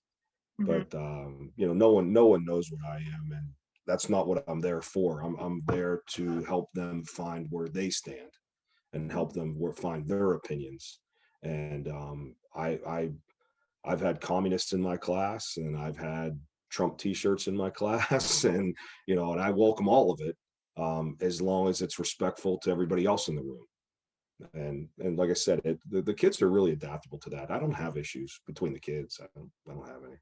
But no one knows what I am, and that's not what I'm there for. I'm there to help them find where they stand and help them find their opinions. And I've had communists in my class, and I've had Trump t-shirts in my class, and and I welcome all of it, as long as it's respectful to everybody else in the room. And like I said, the kids are really adaptable to that. I don't have issues between the kids. I don't have any.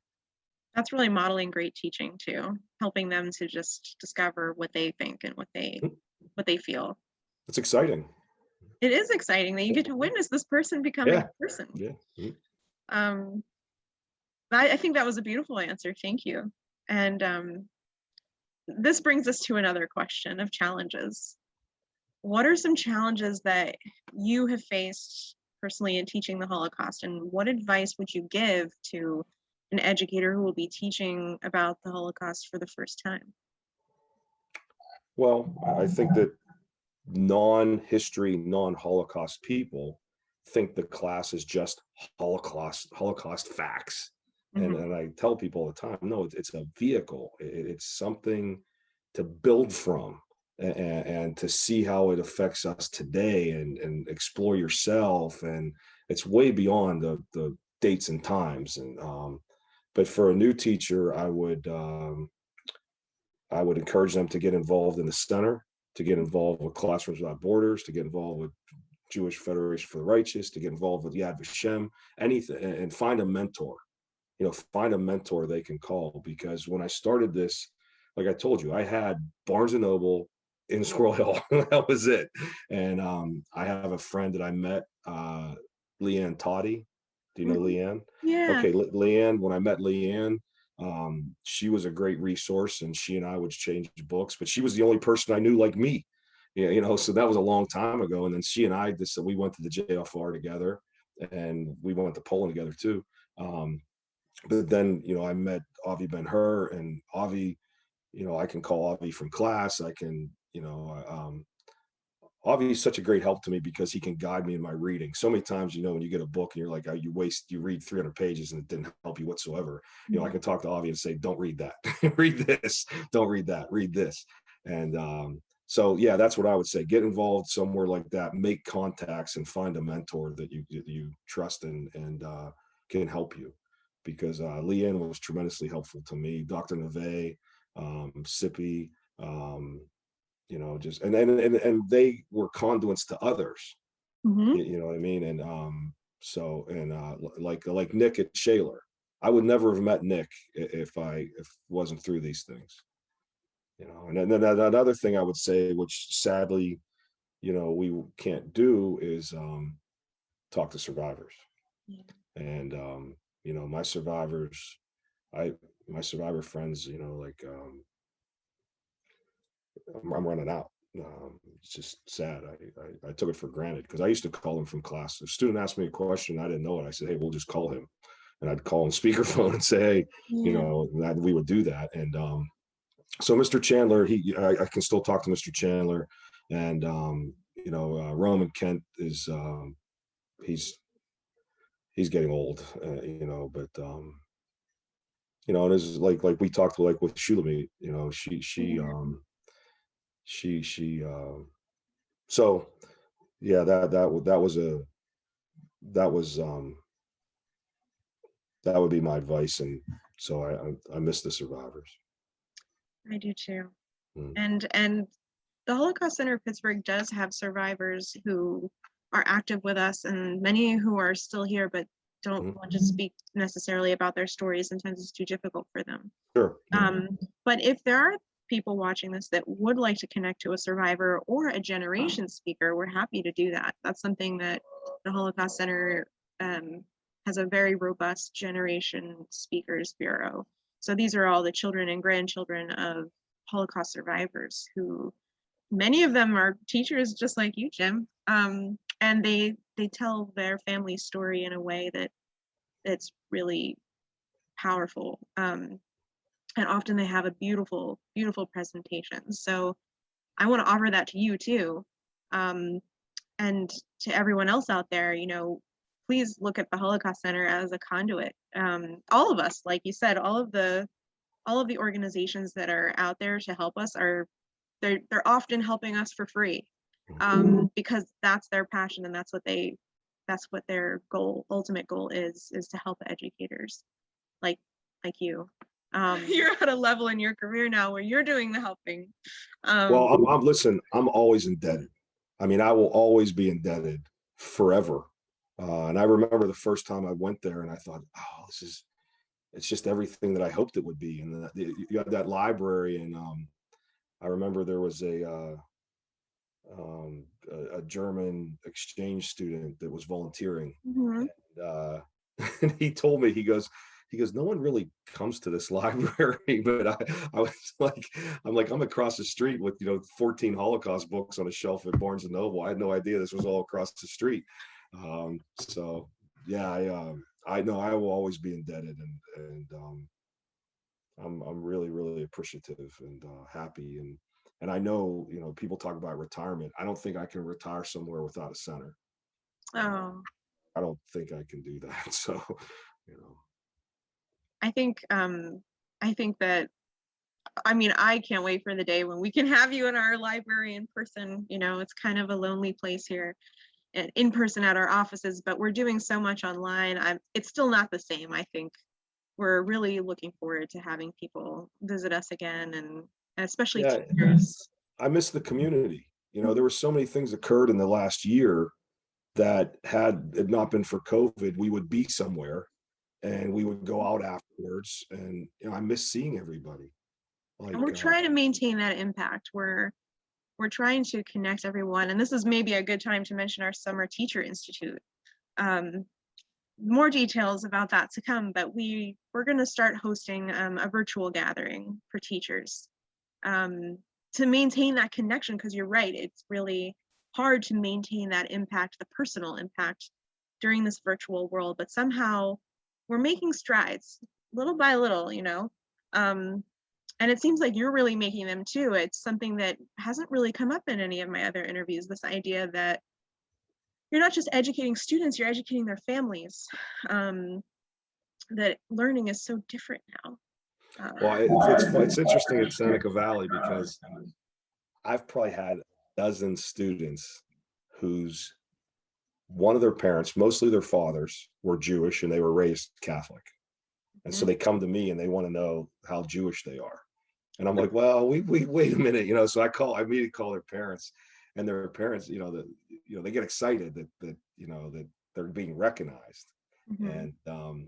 That's really modeling great teaching too, helping them to just discover what they think and what they feel. It's exciting. It is exciting that you get to witness this person becoming a person. Yeah. I think that was a beautiful answer. Thank you. And this brings us to another question of challenges. What are some challenges that you have faced personally in teaching the Holocaust, and what advice would you give to an educator who will be teaching about the Holocaust for the first time? Well, I think that non-history, non-Holocaust people think the class is just Holocaust facts. And I tell people all the time, no, it's a vehicle. It's something to build from, and to see how it affects us today, and explore yourself. And it's way beyond the dates and times. And but for a new teacher, I would encourage them to get involved in the center, to get involved with Classrooms Without Borders, to get involved with Jewish Federation for the Righteous, to get involved with Yad Vashem, anything, and find a mentor. Find a mentor they can call. Because when I started this, like I told you, I had Barnes and Noble in Squirrel Hill. That was it. And I have a friend that I met, Leanne Toddy. Do you know Leanne? Yeah. Okay, Leanne, when I met Leanne, she was a great resource, and she and I would exchange books, but she was the only person I knew like me. Yeah, so that was a long time ago. And then she and I we went to the JFR together, and we went to Poland together too. But then, I met Avi Ben-Hur, and Avi, I can call Avi from class. I can, Avi is such a great help to me, because he can guide me in my reading. So many times, when you get a book and you're like, you read 300 pages and it didn't help you whatsoever. I can talk to Avi and say, don't read that, read this, don't read that, read this. And so, yeah, that's what I would say. Get involved somewhere like that, make contacts, and find a mentor that you trust and can help you. Because Leanne was tremendously helpful to me, Dr. Neve, Sippy, just, and they were conduits to others. You know what I mean? And like Nick at Shaler, I would never have met Nick if wasn't through these things. And then another thing I would say, which sadly, we can't do, is talk to survivors. And my survivors, my survivor friends, I'm running out. It's just sad. I took it for granted, because I used to call him from class. If a student asked me a question, I didn't know it, I said, hey, we'll just call him. And I'd call him speakerphone and say, hey, that we would do that. And so Mr. Chandler, I can still talk to Mr. Chandler. And Roman Kent is he's getting old, but and it's like we talked, like with Shulamit, so yeah, that would be my advice. And so I miss the survivors. I do too. And the Holocaust Center of Pittsburgh does have survivors who are active with us, and many who are still here but don't want to speak necessarily about their stories. Sometimes it's too difficult for them. Sure. But if there are people watching this that would like to connect to a survivor or a generation speaker, we're happy to do that. That's something that the Holocaust Center has a very robust generation speakers bureau. So these are all the children and grandchildren of Holocaust survivors, who many of them are teachers just like you, Jim. And they tell their family story in a way that's really powerful. And often they have a beautiful, beautiful presentation. So I want to offer that to you too. And to everyone else out there, please look at the Holocaust Center as a conduit. All of us, like you said, all of the organizations that are out there to help us they're often helping us for free, because that's their passion, and that's what their ultimate goal is to help educators like you. You're at a level in your career now where you're doing the helping. Well, I'm always indebted. I mean, I will always be indebted forever. And I remember the first time I went there, and I thought, oh, it's just everything that I hoped it would be. And you have that library, and I remember there was a German exchange student that was volunteering, and he told me, he goes, no one really comes to this library, but I was like, I'm across the street with 14 Holocaust books on a shelf at Barnes and Noble. I had no idea this was all across the street. So yeah, I know I will always be indebted, and I'm really, really appreciative and happy. And And I know, people talk about retirement. I don't think I can retire somewhere without a center. Oh, I don't think I can do that. So, I think that, I mean, I can't wait for the day when we can have you in our library in person. It's kind of a lonely place here and in person at our offices, but we're doing so much online. It's still not the same. I think we're really looking forward to having people visit us again, and especially yeah, teachers. I miss the community. There were so many things occurred in the last year that had it not been for COVID, we would be somewhere and we would go out afterwards. And I miss seeing everybody. And we're trying to maintain that impact. We're trying to connect everyone, and this is maybe a good time to mention our Summer Teacher Institute. More details about that to come, but we're going to start hosting a virtual gathering for teachers to maintain that connection, because you're right, it's really hard to maintain that impact, the personal impact, during this virtual world, but somehow we're making strides little by little, and it seems like you're really making them too. It's something that hasn't really come up in any of my other interviews, this idea that you're not just educating students, you're educating their families. That learning is so different now. Well, it's interesting at Seneca Valley because I've probably had a dozen students whose one of their parents, mostly their fathers, were Jewish and they were raised Catholic. And so they come to me and they want to know how Jewish they are. And I'm like, well, we wait a minute, so I immediately call their parents, and their parents, they get excited that they're being recognized. Mm-hmm. And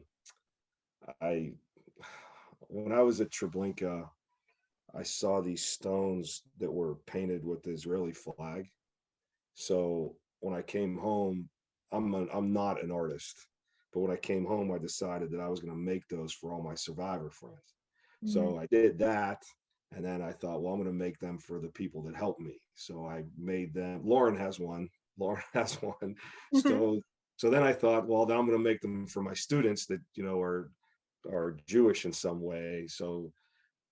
when I was at Treblinka, I saw these stones that were painted with the Israeli flag. So when I came home, I'm not an artist, but when I came home, I decided that I was going to make those for all my survivor friends. Mm-hmm. So I did that. And then I thought, well, I'm going to make them for the people that helped me. So I made them. Lauren has one. Mm-hmm. So then I thought, well, then I'm going to make them for my students that, are Jewish in some way. So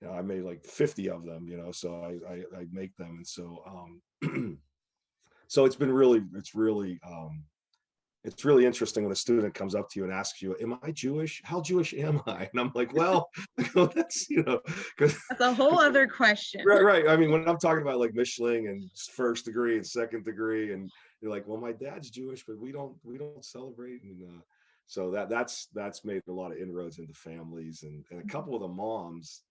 I made like 50 of them, so I make them. And so, so it's really interesting when a student comes up to you and asks you, am I Jewish? How Jewish am I? And I'm like, well, that's, because that's a whole other question. Right. I mean, when I'm talking about like Michelin and first degree and second degree, and you're like, well, my dad's Jewish, but we don't celebrate. And so that's made a lot of inroads into families, and a couple of the moms,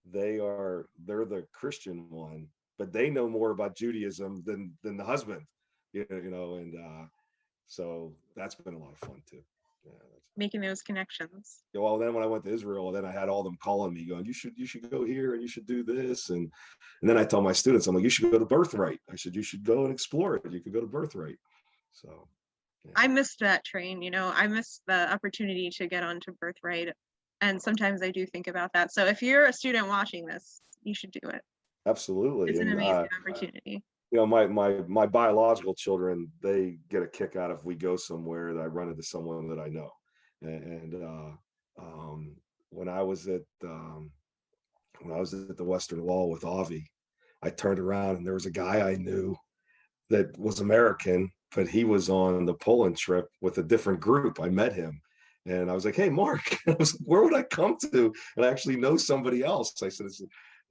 they're the Christian one, but they know more about Judaism than the husband, and so that's been a lot of fun too. Yeah, making those connections. Well, then when I went to Israel, then I had all them calling me, going, "You should go here and you should do this," and then I tell my students, I'm like, "You should go to Birthright." I said, "You should go and explore it. You could go to Birthright." So, yeah. I missed that train. I missed the opportunity to get onto Birthright, and sometimes I do think about that. So if you're a student watching this, you should do it. Absolutely, it's an amazing opportunity. My biological children, they get a kick out if we go somewhere that I run into someone that I know. And when I was at the Western Wall with Avi, I turned around and there was a guy I knew that was American, but he was on the Poland trip with a different group. I met him and I was like, "Hey, Mark," where would I come to? And I actually know somebody else. I said,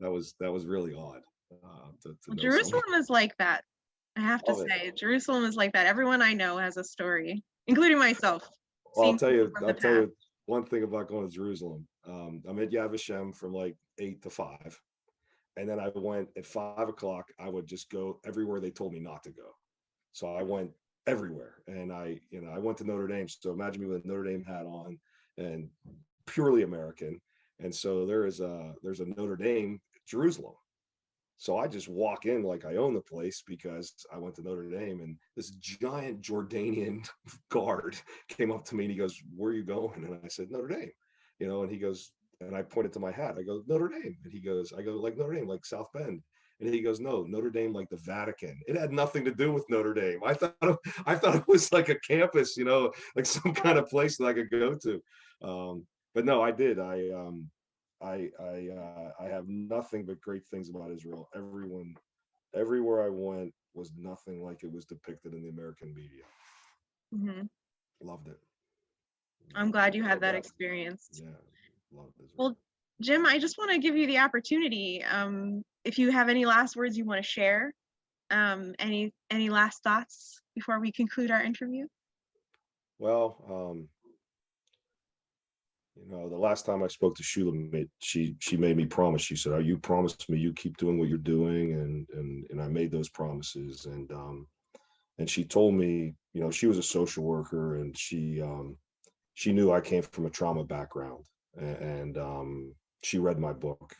that was really odd. Jerusalem is like that. I have to say, Jerusalem is like that. Everyone I know has a story, including myself. Well, I'll tell you one thing about going to Jerusalem. I'm at Yad Vashem from like 8 to 5. And then I went at 5 o'clock. I would just go everywhere they told me not to go. So I went everywhere. And I went to Notre Dame. So imagine me with a Notre Dame hat on and purely American. And so there's a Notre Dame Jerusalem. So I just walk in like I own the place because I went to Notre Dame, and this giant Jordanian guard came up to me and he goes, "Where are you going?" And I said, "Notre Dame," and he goes, and I pointed to my hat. I go, "Notre Dame." And he goes, I go, "Like Notre Dame, like South Bend." And he goes, "No, Notre Dame, like the Vatican." It had nothing to do with Notre Dame. I thought it was like a campus, like some kind of place that I could go to. But no, I did. I have nothing but great things about Israel. Everywhere I went was nothing like it was depicted in the American media. Mhm. Loved it. I'm glad you had Love that experience. Yeah, loved Israel. Well, Jim, I just want to give you the opportunity. If you have any last words you want to share, any last thoughts before we conclude our interview? Well, the last time I spoke to Shulamit, she made me promise. She said, "Oh, you promised me you keep doing what you're doing," and I made those promises. And she told me, she was a social worker, and she knew I came from a trauma background, and she read my book.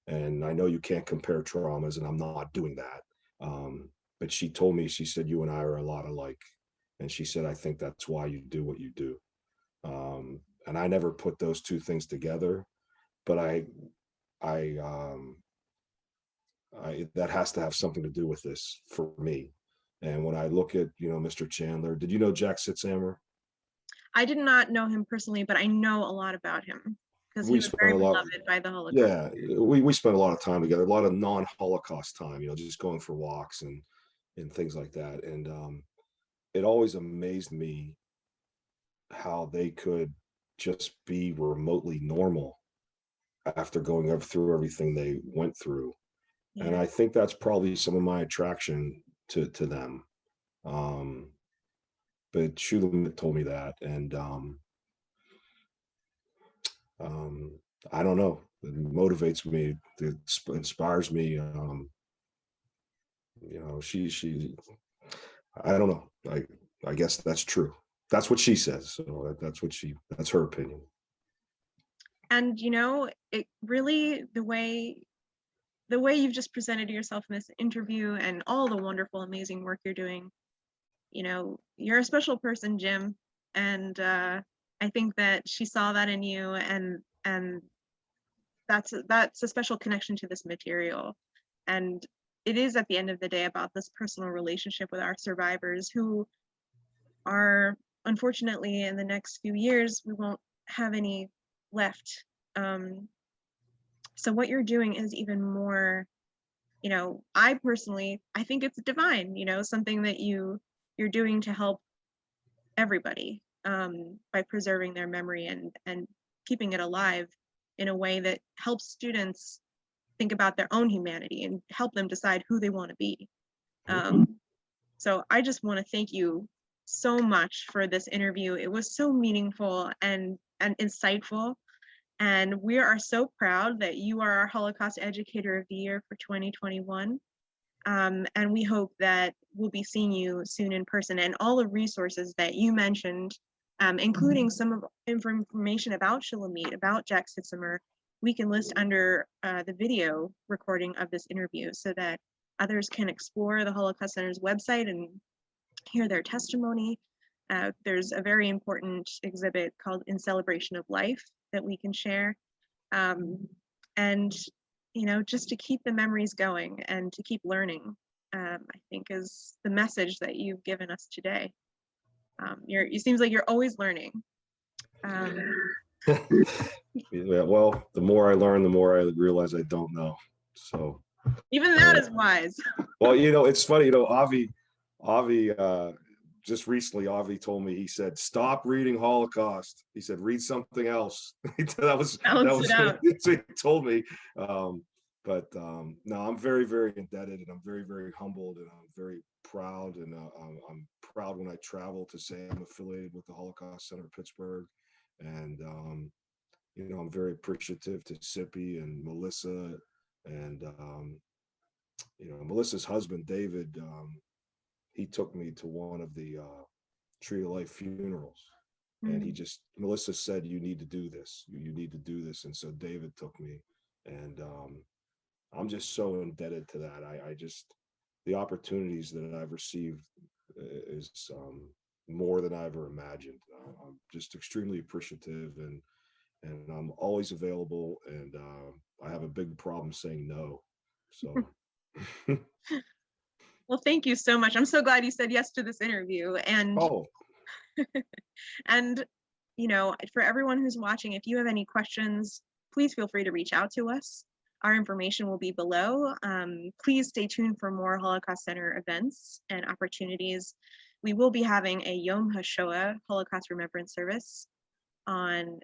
And I know you can't compare traumas, and I'm not doing that. But she told me, she said, "You and I are a lot alike," and she said, "I think that's why you do what you do." And I never put those two things together, but that has to have something to do with this for me. And when I look at, Mr. Chandler, did you know Jack Sitzhammer? I did not know him personally, but I know a lot about him because he We was spent very a lot. beloved by the Holocaust. Yeah, we spent a lot of time together, a lot of non-Holocaust time, just going for walks and things like that. And it always amazed me how they could just be remotely normal after going through everything they went through. And Yeah. I think that's probably some of my attraction to them. But Shulam told me that, and I don't know. It motivates me. It inspires me. She. I don't know. I guess that's true. That's what she says. So that's her opinion. And it really, the way you've just presented yourself in this interview and all the wonderful, amazing work you're doing, you're a special person, Jim. And I think that she saw that in you, and that's a special connection to this material. And it is, at the end of the day, about this personal relationship with our survivors, who are, unfortunately, in the next few years, we won't have any left. So what you're doing is even more, I personally, I think it's divine, something that you're doing to help everybody, by preserving their memory and keeping it alive in a way that helps students think about their own humanity and help them decide who they want to be. So I just want to thank you so much for this interview. It was so meaningful and insightful. And we are so proud that you are our Holocaust Educator of the Year for 2021. And we hope that we'll be seeing you soon in person, and all the resources that you mentioned, including some of information about Shulamit, about Jack Sitzhammer, we can list under the video recording of this interview so that others can explore the Holocaust Center's website and hear their testimony. There's a very important exhibit called In Celebration of Life that we can share. And just to keep the memories going and to keep learning, I think is the message that you've given us today. It seems like you're always learning. Yeah, well, the more I learn, the more I realize I don't know. So even that is wise. Well, it's funny, Avi, just recently, Avi told me, he said, "Stop reading Holocaust." He said, "Read something else." that was what he told me. But no, I'm very, very indebted, and I'm very, very humbled, and I'm very proud. And I'm proud when I travel to say I'm affiliated with the Holocaust Center of Pittsburgh. And, I'm very appreciative to Sippy and Melissa, and, Melissa's husband, David. He took me to one of the Tree of Life funerals, and Melissa said, "You need to do this. You need to do this." And so David took me, and I'm just so indebted to that. I just, the opportunities that I've received is more than I ever imagined. I'm just extremely appreciative, and I'm always available, and I have a big problem saying no. So. Well, thank you so much. I'm so glad you said yes to this interview. And and for everyone who's watching, if you have any questions, please feel free to reach out to us. Our information will be below. Please stay tuned for more Holocaust Center events and opportunities. We will be having a Yom HaShoah Holocaust Remembrance Service on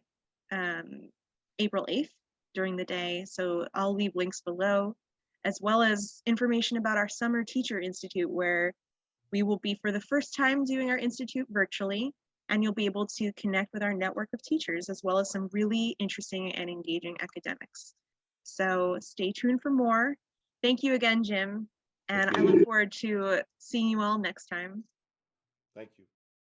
April 8th during the day. So I'll leave links below, as well as information about our Summer Teacher Institute, where we will be for the first time doing our institute virtually, and you'll be able to connect with our network of teachers, as well as some really interesting and engaging academics. So stay tuned for more. Thank you again, Jim. And I look forward to seeing you all next time. Thank you.